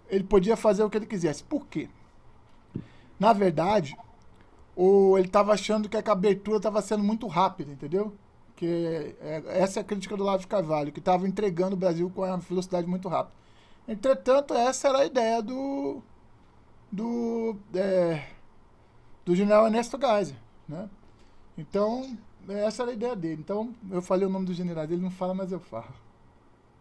ele podia fazer o que ele quisesse. Por quê? Na verdade, ou ele estava achando que a abertura estava sendo muito rápida, entendeu? Essa é a crítica do Olavo de Carvalho, que estava entregando o Brasil com uma velocidade muito rápida. Entretanto, essa era a ideia do general Ernesto Geisel, né? Então, essa era a ideia dele. Então, eu falei o nome do general, ele não fala, mas eu falo.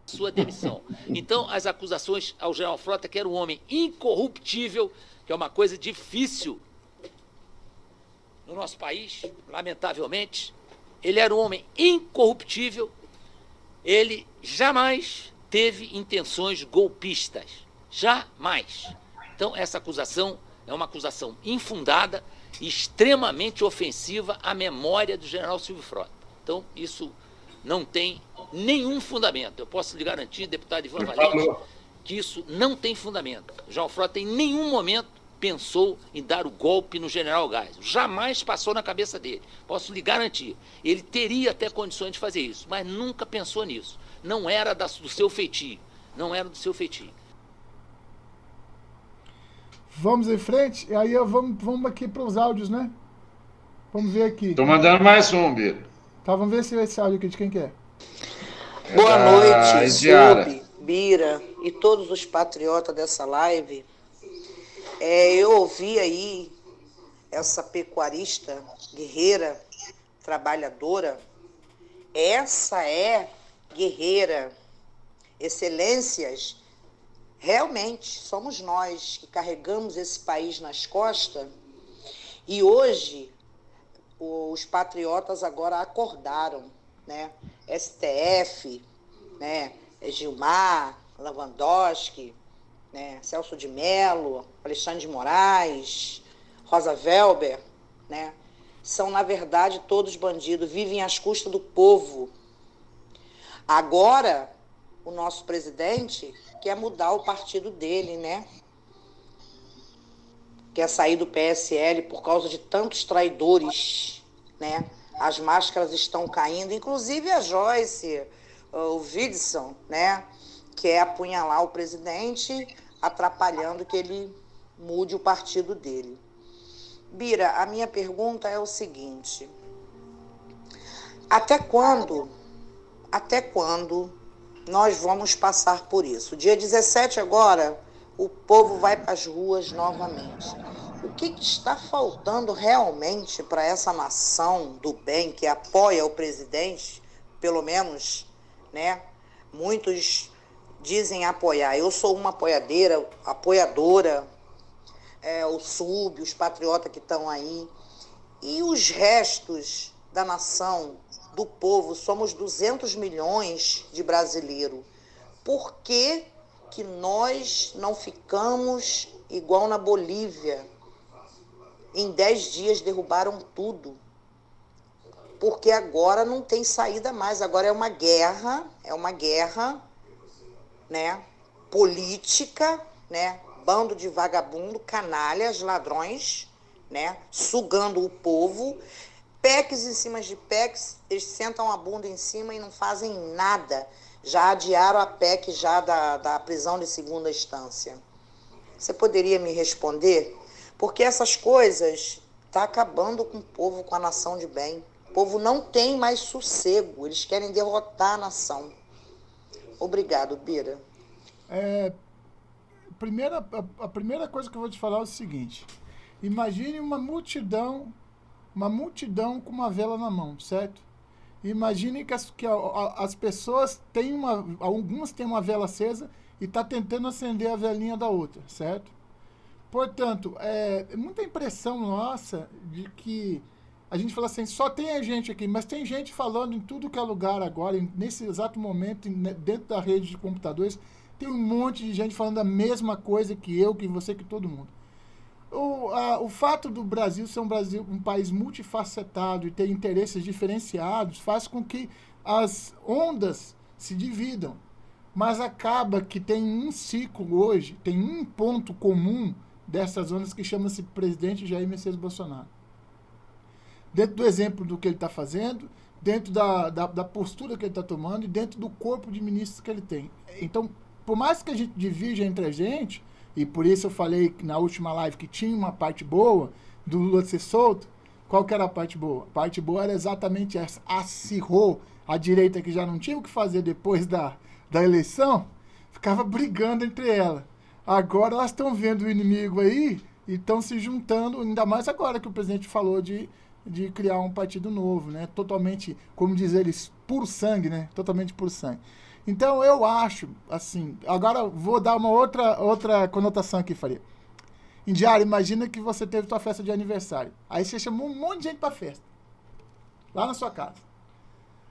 Sua demissão. Então, as acusações ao general Frota, que era um homem incorruptível, que é uma coisa difícil no nosso país, lamentavelmente. Ele era um homem incorruptível, ele jamais teve intenções golpistas. Jamais. Então, essa acusação é uma acusação infundada e extremamente ofensiva à memória do general Silvio Frota. Então, isso não tem nenhum fundamento. Eu posso lhe garantir, deputado Ivan Valente, que isso não tem fundamento. O general Frota em nenhum momento pensou em dar o golpe no general Geisel. Jamais passou na cabeça dele. Posso lhe garantir. Ele teria até condições de fazer isso, mas nunca pensou nisso. Não era do seu feitio. Não era do seu feitio. Vamos em frente? E aí vamos aqui para os áudios, né? Vamos ver aqui. Tô mandando mais um, Bira. Tá, vamos ver se esse áudio aqui de quem que é. Boa noite, Zub, Bira e todos os patriotas dessa live. Eu ouvi aí essa pecuarista guerreira, trabalhadora. Essa é guerreira. Excelências, realmente somos nós que carregamos esse país nas costas. E hoje os patriotas agora acordaram, né? STF, né? Gilmar, Lewandowski, né? Celso de Mello, Alexandre de Moraes, Rosa Weber, né? São, na verdade, todos bandidos, vivem às custas do povo. Agora, o nosso presidente quer mudar o partido dele, né? Quer sair do PSL por causa de tantos traidores, né? As máscaras estão caindo, inclusive a Joyce, o Widson, né? Quer apunhalar o presidente, atrapalhando que ele mude o partido dele. Bira, a minha pergunta é o seguinte: até quando nós vamos passar por isso? Dia 17 agora, o povo vai para as ruas novamente. O que está faltando realmente para essa nação do bem que apoia o presidente, pelo menos, né? Muitos dizem apoiar. Eu sou uma apoiadora, o SUB, os patriotas que estão aí. E os restos da nação, do povo, somos 200 milhões de brasileiros. Por que que nós não ficamos igual na Bolívia? Em 10 dias derrubaram tudo. Porque agora não tem saída mais. Agora é uma guerra, né, política, né, bando de vagabundo, canalhas, ladrões, né, sugando o povo. PECs em cima de PECs, eles sentam a bunda em cima e não fazem nada. Já adiaram a PEC já da prisão de segunda instância. Você poderia me responder? Porque essas coisas estão acabando com o povo, com a nação de bem. O povo não tem mais sossego, eles querem derrotar a nação. Obrigado, Bira. A primeira coisa que eu vou te falar é o seguinte: imagine uma multidão com uma vela na mão, certo? Imagine que as pessoas têm algumas têm uma vela acesa e está tentando acender a velinha da outra, certo? Portanto, é muita impressão nossa de que a gente fala assim, só tem a gente aqui, mas tem gente falando em tudo que é lugar agora, nesse exato momento, dentro da rede de computadores, tem um monte de gente falando a mesma coisa que eu, que você, que todo mundo. O fato do Brasil ser um país multifacetado e ter interesses diferenciados faz com que as ondas se dividam. Mas acaba que tem um ciclo hoje, tem um ponto comum dessas ondas que chama-se presidente Jair Messias Bolsonaro. Dentro do exemplo do que ele está fazendo, dentro da postura que ele está tomando e dentro do corpo de ministros que ele tem. Então, por mais que a gente divide entre a gente, e por isso eu falei na última live que tinha uma parte boa, do Lula ser solto, qual que era a parte boa? A parte boa era exatamente essa. Acirrou a direita, que já não tinha o que fazer depois da eleição, ficava brigando entre elas. Agora elas estão vendo o inimigo aí e estão se juntando, ainda mais agora que o presidente falou de criar um partido novo, né? Totalmente, como diz eles, puro sangue, né? Totalmente puro sangue. Então eu acho, assim, agora vou dar uma outra conotação aqui, Faria. Indiara, imagina que você teve tua festa de aniversário. Aí você chamou um monte de gente pra festa. Lá na sua casa.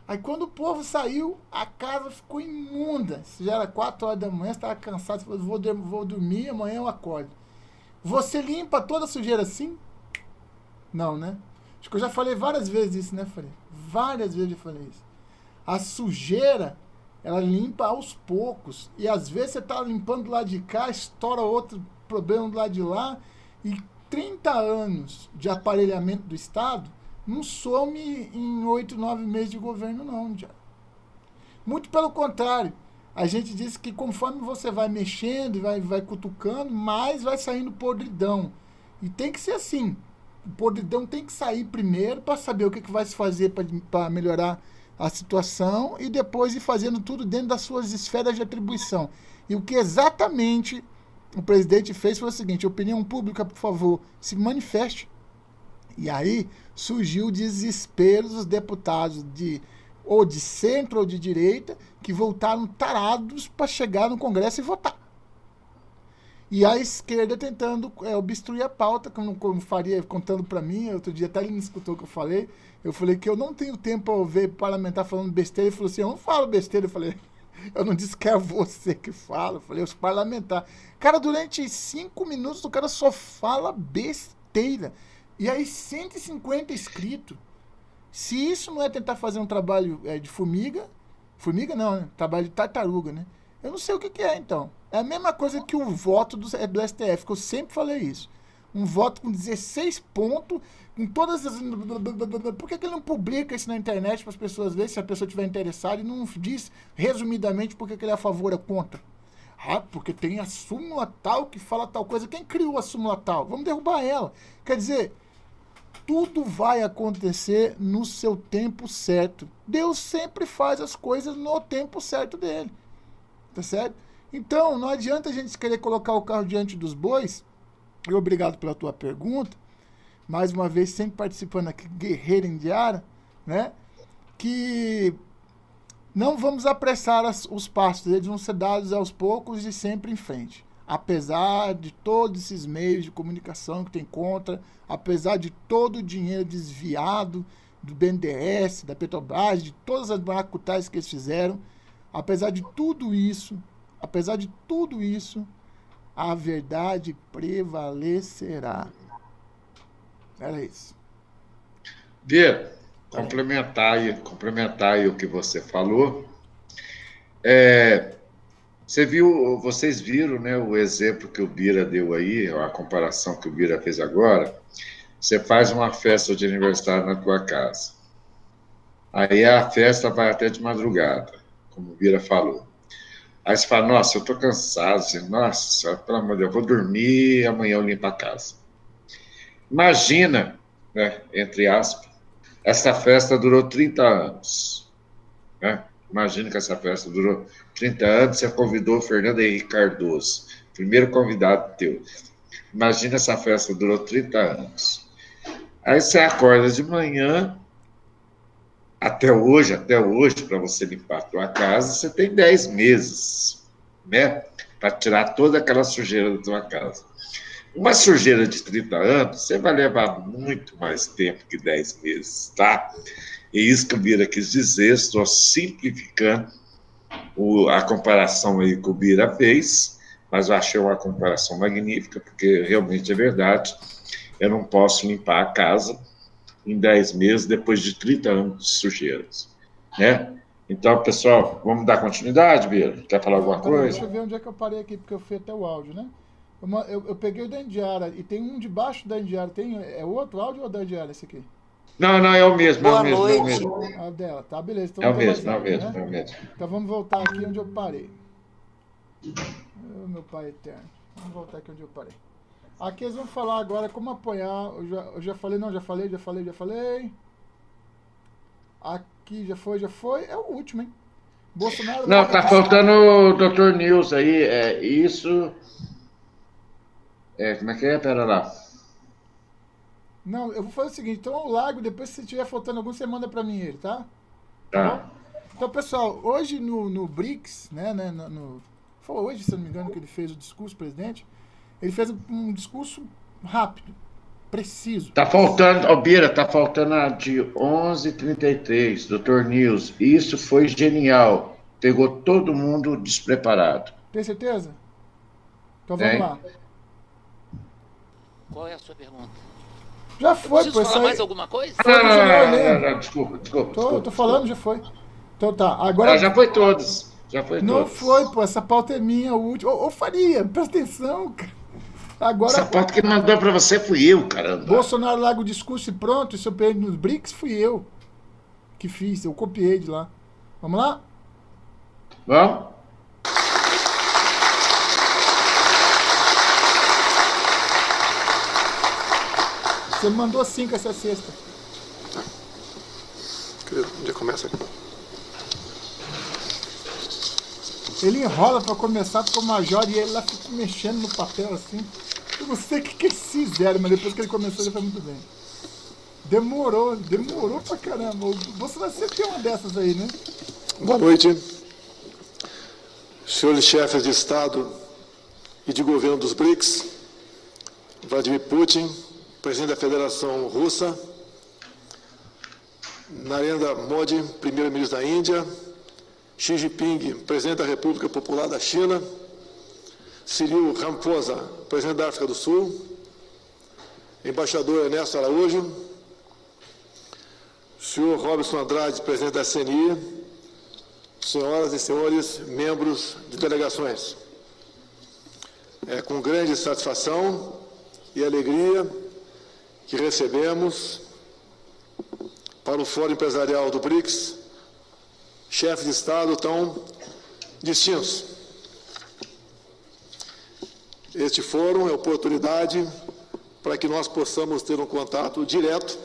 Aí quando o povo saiu, a casa ficou imunda. Já era 4 horas da manhã, você estava cansado, você falou, vou dormir, amanhã eu acordo. Você limpa toda a sujeira assim? Não, né? Acho que eu já falei várias vezes isso, né, Faria? Várias vezes eu falei isso. A sujeira, ela limpa aos poucos. E às vezes você tá limpando do lado de cá, estoura outro problema do lado de lá. E 30 anos de aparelhamento do Estado não some em 8, 9 meses de governo, não, já. Muito pelo contrário. A gente diz que conforme você vai mexendo e vai cutucando, mais vai saindo podridão. E tem que ser assim. O podridão tem que sair primeiro para saber o que vai se fazer para melhorar a situação e depois ir fazendo tudo dentro das suas esferas de atribuição. E o que exatamente o presidente fez foi o seguinte: opinião pública, por favor, se manifeste. E aí surgiu o desespero dos deputados ou de centro ou de direita que voltaram tarados para chegar no Congresso e votar. E a esquerda tentando obstruir a pauta, como Faria contando para mim, outro dia até ele me escutou o que eu falei que eu não tenho tempo para ver parlamentar falando besteira. Ele falou assim, eu não falo besteira. Eu falei, eu não disse que é você que fala. Eu falei, os parlamentares. Cara, durante 5 minutos o cara só fala besteira. E aí 150 inscritos. Se isso não é tentar fazer um trabalho de formiga não, né? Trabalho de tartaruga, né? Eu não sei o que é, então. É a mesma coisa que o voto do STF, que eu sempre falei isso. Um voto com 16 pontos, com todas as... Por que ele não publica isso na internet para as pessoas verem, se a pessoa estiver interessada, e não diz, resumidamente, por que ele é a favor ou contra? Ah, porque tem a súmula tal que fala tal coisa. Quem criou a súmula tal? Vamos derrubar ela. Quer dizer, tudo vai acontecer no seu tempo certo. Deus sempre faz as coisas no tempo certo dele. Tá certo? Então, não adianta a gente querer colocar o carro diante dos bois. E obrigado pela tua pergunta. Mais uma vez, sempre participando aqui, Guerreiro Indiara, né? Que não vamos apressar os passos. Eles vão ser dados aos poucos e sempre em frente. Apesar de todos esses meios de comunicação que tem contra, apesar de todo o dinheiro desviado do BNDES, da Petrobras, de todas as maracutaias que eles fizeram, apesar de tudo isso, a verdade prevalecerá. Era isso. Bia, complementar aí o que você falou. Vocês viram, né, o exemplo que o Bira deu aí, a comparação que o Bira fez agora. Você faz uma festa de aniversário na tua casa. Aí a festa vai até de madrugada, como o Bira falou. Aí você fala, nossa, eu tô cansado. Você, nossa senhora, pelo amor de Deus, eu vou dormir e amanhã eu limpo a casa. Imagina, né, entre aspas, essa festa durou 30 anos. Né? Imagina que essa festa durou 30 anos, você convidou o Fernando Henrique Cardoso, primeiro convidado teu. Imagina essa festa durou 30 anos. Aí você acorda de manhã, até hoje, para você limpar a tua casa, você tem 10 meses, né? Para tirar toda aquela sujeira da tua casa. Uma sujeira de 30 anos, você vai levar muito mais tempo que 10 meses, tá? E isso que o Bira quis dizer, estou simplificando a comparação aí que o Bira fez, mas eu achei uma comparação magnífica, porque realmente é verdade. Eu não posso limpar a casa em 10 meses depois de 30 anos de sujeiras, né? Então, pessoal, vamos dar continuidade, Bira? Quer falar alguma coisa? Deixa eu ver onde é que eu parei aqui, porque eu fui até o áudio, né? Eu peguei o da Indiara, e tem um debaixo da Indiara. É outro áudio ou da Indiara esse aqui? Não, é o mesmo. Boa é o noite. mesmo. Ah, dela, tá, beleza. Então É o mesmo. Então vamos voltar aqui onde eu parei. Meu pai eterno. Vamos voltar aqui onde eu parei. Aqui eles vão falar agora como apoiar. Eu já falei, não, já falei. Aqui já foi. É o último, hein? Bolsonaro. Não, tá faltando o Dr. News aí. É isso. Como é que é? Pera lá. Não, eu vou fazer o seguinte. Então eu largo. Depois, se tiver faltando algum, você manda pra mim ele, tá? Tá. Então, pessoal, hoje no BRICS, né? Foi hoje, se eu não me engano, que ele fez o discurso, presidente. Ele fez um discurso rápido, preciso. Tá faltando, Bira, tá faltando a de 11h33, Dr. News. Isso foi genial. Pegou todo mundo despreparado. Tem certeza? Então vamos lá. Qual é a sua pergunta? Já foi, preciso falar mais alguma coisa? Não, desculpa. Tô falando, já foi. Então tá, agora... já foi todos. Não foi, pô, essa pauta é minha, o último. Ô, Faria, presta atenção, cara. Agora, essa pauta que mandou pra você fui eu, caramba. Bolsonaro larga o discurso e pronto, isso eu peguei nos BRICS, fui eu que fiz, eu copiei de lá. Vamos lá? Vamos. Você mandou 5 essa sexta. Já começa aqui. Ele enrola pra começar com o Major e ele lá fica mexendo no papel assim. Eu não sei o que eles fizeram, mas depois que ele começou ele foi muito bem. Demorou pra caramba. O Bolsonaro sempre tem uma dessas aí, né? Boa noite, senhores chefes de Estado e de governo dos BRICS, Vladimir Putin, presidente da Federação Russa, Narendra Modi, primeiro-ministro da Índia, Xi Jinping, presidente da República Popular da China, Cyril Ramaphosa, presidente da África do Sul, embaixador Ernesto Araújo, senhor Robson Andrade, presidente da CNI, senhoras e senhores membros de delegações. É com grande satisfação e alegria que recebemos para o Fórum Empresarial do BRICS chefes de Estado tão distintos. Este fórum é oportunidade para que nós possamos ter um contato direto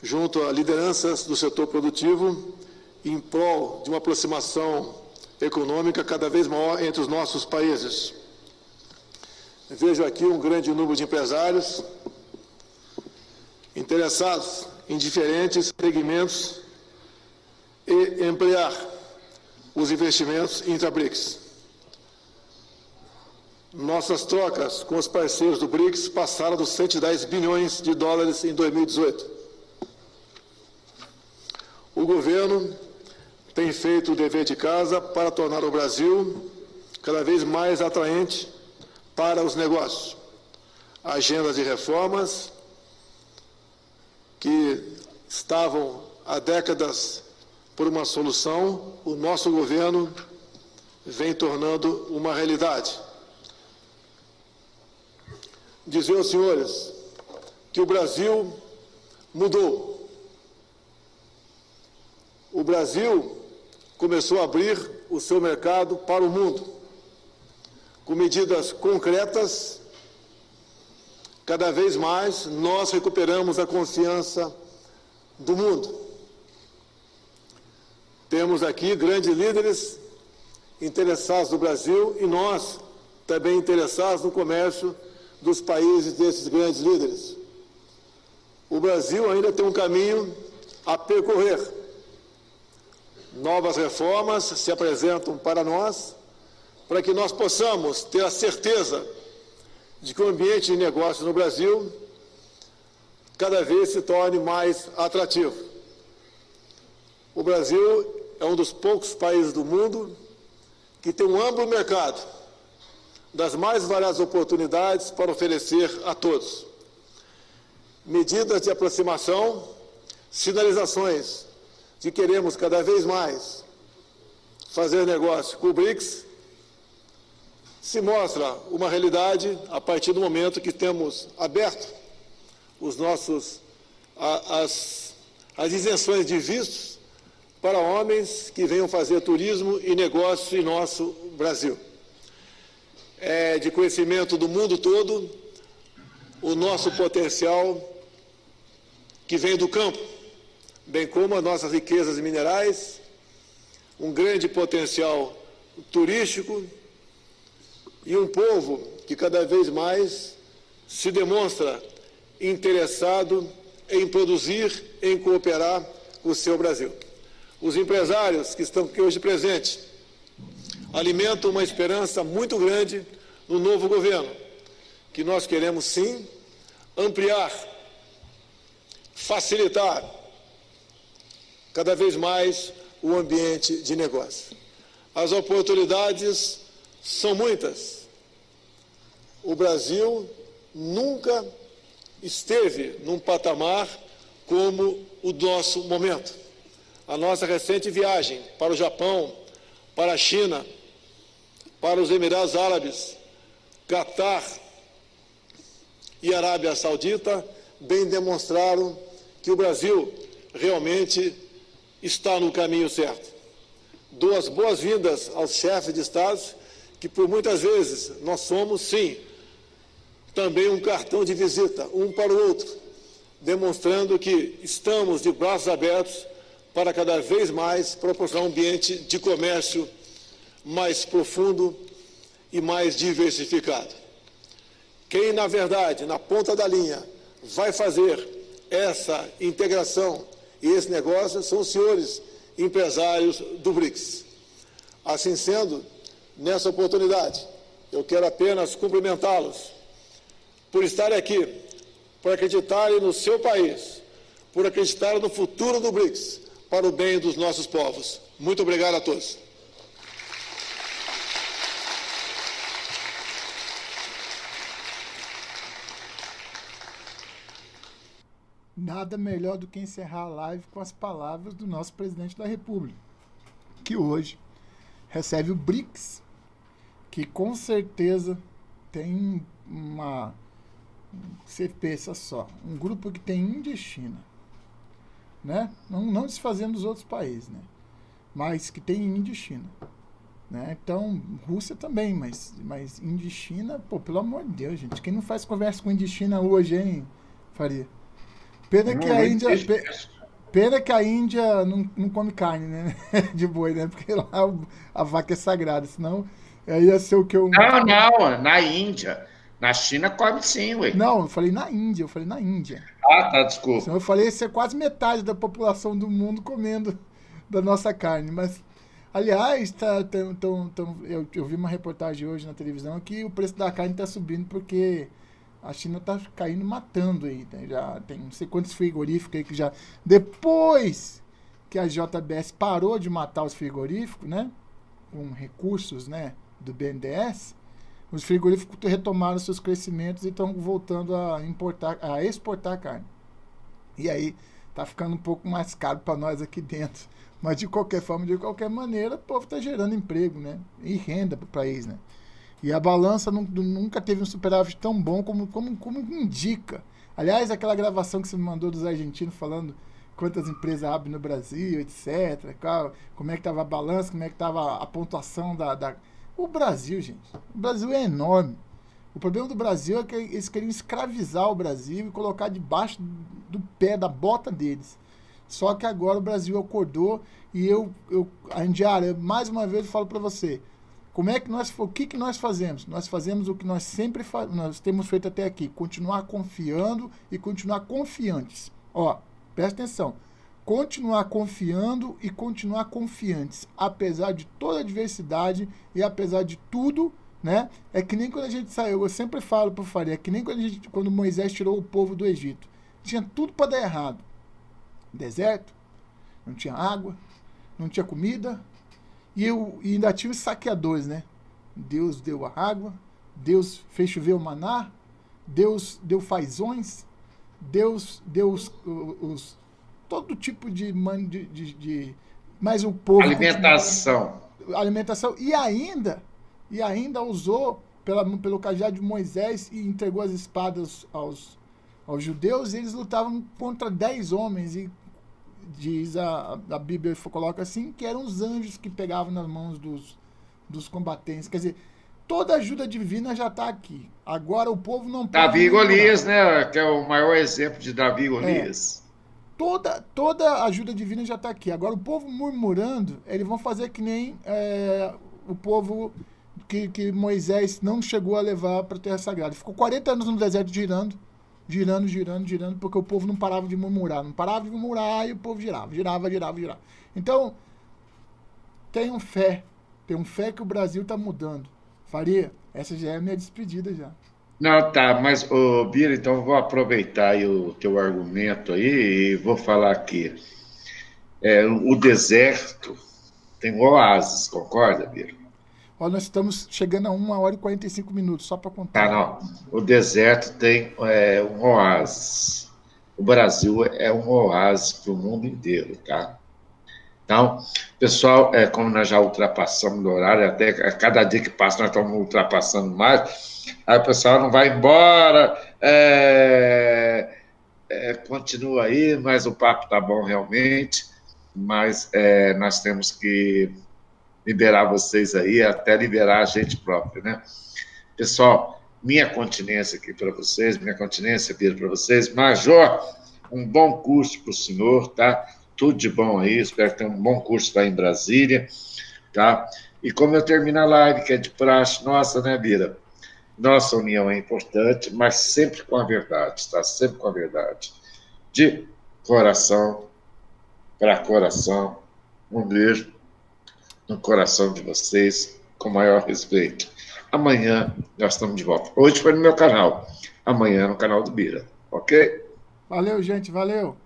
junto a lideranças do setor produtivo em prol de uma aproximação econômica cada vez maior entre os nossos países. Vejo aqui um grande número de empresários interessados em diferentes segmentos e ampliar os investimentos intra-BRICS. Nossas trocas com os parceiros do BRICS passaram dos 110 bilhões de dólares em 2018. O governo tem feito o dever de casa para tornar o Brasil cada vez mais atraente para os negócios. Agendas de reformas que estavam há décadas por uma solução, o nosso governo vem tornando uma realidade. Dizer aos senhores que o Brasil mudou. O Brasil começou a abrir o seu mercado para o mundo, com medidas concretas. Cada vez mais nós recuperamos a confiança do mundo. Temos aqui grandes líderes interessados no Brasil e nós também interessados no comércio dos países desses grandes líderes. O Brasil ainda tem um caminho a percorrer. Novas reformas se apresentam para nós, para que nós possamos ter a certeza de que o ambiente de negócio no Brasil cada vez se torne mais atrativo. O Brasil é um dos poucos países do mundo que tem um amplo mercado das mais variadas oportunidades para oferecer a todos. Medidas de aproximação, sinalizações de que queremos cada vez mais fazer negócio com o BRICS, se mostra uma realidade a partir do momento que temos aberto as isenções de vistos para homens que venham fazer turismo e negócio em nosso Brasil. de conhecimento do mundo todo, o nosso potencial que vem do campo, bem como as nossas riquezas minerais, um grande potencial turístico e um povo que cada vez mais se demonstra interessado em produzir, em cooperar com o seu Brasil. Os empresários que estão aqui hoje presentes alimentam uma esperança muito grande no novo governo, que nós queremos sim ampliar, facilitar cada vez mais o ambiente de negócio. As oportunidades são muitas. O Brasil nunca esteve num patamar como o nosso momento. A nossa recente viagem para o Japão, para a China, para os Emirados Árabes, Catar e Arábia Saudita bem demonstraram que o Brasil realmente está no caminho certo. Dou as boas-vindas aos chefes de Estado, que por muitas vezes nós somos, sim, também um cartão de visita, um para o outro, demonstrando que estamos de braços abertos para cada vez mais proporcionar um ambiente de comércio mais profundo e mais diversificado. Quem, na verdade, na ponta da linha, vai fazer essa integração e esse negócio são os senhores empresários do BRICS. Assim sendo, nessa oportunidade, eu quero apenas cumprimentá-los por estarem aqui, por acreditarem no seu país, por acreditarem no futuro do BRICS, para o bem dos nossos povos. Muito obrigado a todos. Nada melhor do que encerrar a live com as palavras do nosso presidente da República, que hoje recebe o BRICS, que com certeza tem uma... Você pensa só, um grupo que tem Índia e China, né? Não desfazendo dos outros países, né? Mas que tem Índia e China, né? Então, Rússia também, mas Índia e China, pô, pelo amor de Deus, gente, quem não faz conversa com Índia e China hoje, hein, Faria? Pena que a Índia não come carne, né? De boi, né? Porque lá a vaca é sagrada, senão aí ia ser o que eu... Não, na Índia. Na China come sim, ué. Não, eu falei na Índia. Ah, tá, desculpa. Senão eu falei isso é quase metade da população do mundo comendo da nossa carne. Mas, aliás, eu vi uma reportagem hoje na televisão que o preço da carne está subindo porque a China está caindo matando aí. Né? Já tem não sei quantos frigoríficos aí que já... Depois que a JBS parou de matar os frigoríficos, né? Com recursos, né? Do BNDES... Os frigoríficos retomaram seus crescimentos e estão voltando a exportar carne. E aí tá ficando um pouco mais caro para nós aqui dentro. Mas de qualquer forma, de qualquer maneira, o povo está gerando emprego, né? E renda para o país, né? E a balança nunca teve um superávit tão bom como indica. Aliás, aquela gravação que você me mandou dos argentinos falando quantas empresas abrem no Brasil, etc. Como é que estava a balança, como é que estava a pontuação da... O Brasil, gente, o Brasil é enorme. O problema do Brasil é que eles queriam escravizar o Brasil e colocar debaixo do pé, da bota deles. Só que agora o Brasil acordou e a Indiara, mais uma vez eu falo para você, o que nós fazemos? Nós fazemos o que nós nós temos feito até aqui, continuar confiando e continuar confiantes. Ó, presta atenção. Continuar confiando e continuar confiantes, apesar de toda a adversidade e apesar de tudo, né? É que nem quando a gente saiu, eu sempre falo pro Faria, é que nem quando Moisés tirou o povo do Egito. Tinha tudo para dar errado. Deserto, não tinha água, não tinha comida, e ainda tinha os saqueadores, né? Deus deu a água, Deus fez chover o maná, Deus deu fazões, Deus deu os todo tipo de mais um povo alimentação e ainda usou pelo cajado de Moisés e entregou as espadas aos judeus, e eles lutavam contra 10 homens e diz a Bíblia coloca assim que eram os anjos que pegavam nas mãos dos combatentes. Quer dizer, Toda ajuda divina já está aqui. Agora o povo não pode... Davi e Golias, né? Que é o maior exemplo de Davi e Golias. Toda ajuda divina já está aqui. Agora o povo murmurando, eles vão fazer que nem o povo que Moisés não chegou a levar para a Terra Sagrada. Ficou 40 anos no deserto girando, porque o povo não parava de murmurar. Não parava de murmurar e o povo girava. Então, tenham fé. Tenham fé que o Brasil está mudando. Faria, essa já é a minha despedida já. Não, tá, mas, Bira, então eu vou aproveitar aí o teu argumento aí e vou falar aqui. O deserto tem oásis, concorda, Bira? Ó, nós estamos chegando a 1h45, só para contar. Não. O deserto tem um oásis. O Brasil é um oásis para o mundo inteiro, tá? Então, pessoal, como nós já ultrapassamos o horário, até cada dia que passa nós estamos ultrapassando mais, aí o pessoal não vai embora, continua aí, mas o papo tá bom realmente, mas nós temos que liberar vocês aí, até liberar a gente próprio, né? Pessoal, minha continência aqui para vocês, minha continência vira para vocês. Major, um bom curso para o senhor, tá? Tudo de bom aí, espero que tenha um bom curso lá em Brasília, tá? E como eu termino a live, que é de praxe, nossa, né, Bira? Nossa união é importante, mas sempre com a verdade, tá? Sempre com a verdade. De coração para coração, um beijo no coração de vocês, com o maior respeito. Amanhã nós estamos de volta. Hoje foi no meu canal, amanhã no canal do Bira, ok? Valeu, gente, valeu.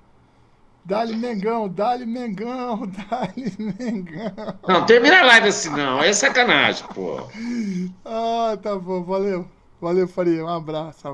Dá-lhe Mengão, dá-lhe Mengão, dá-lhe Mengão. Não, termina a live assim não, é sacanagem, pô. Tá bom, valeu. Valeu, Faria, um abraço.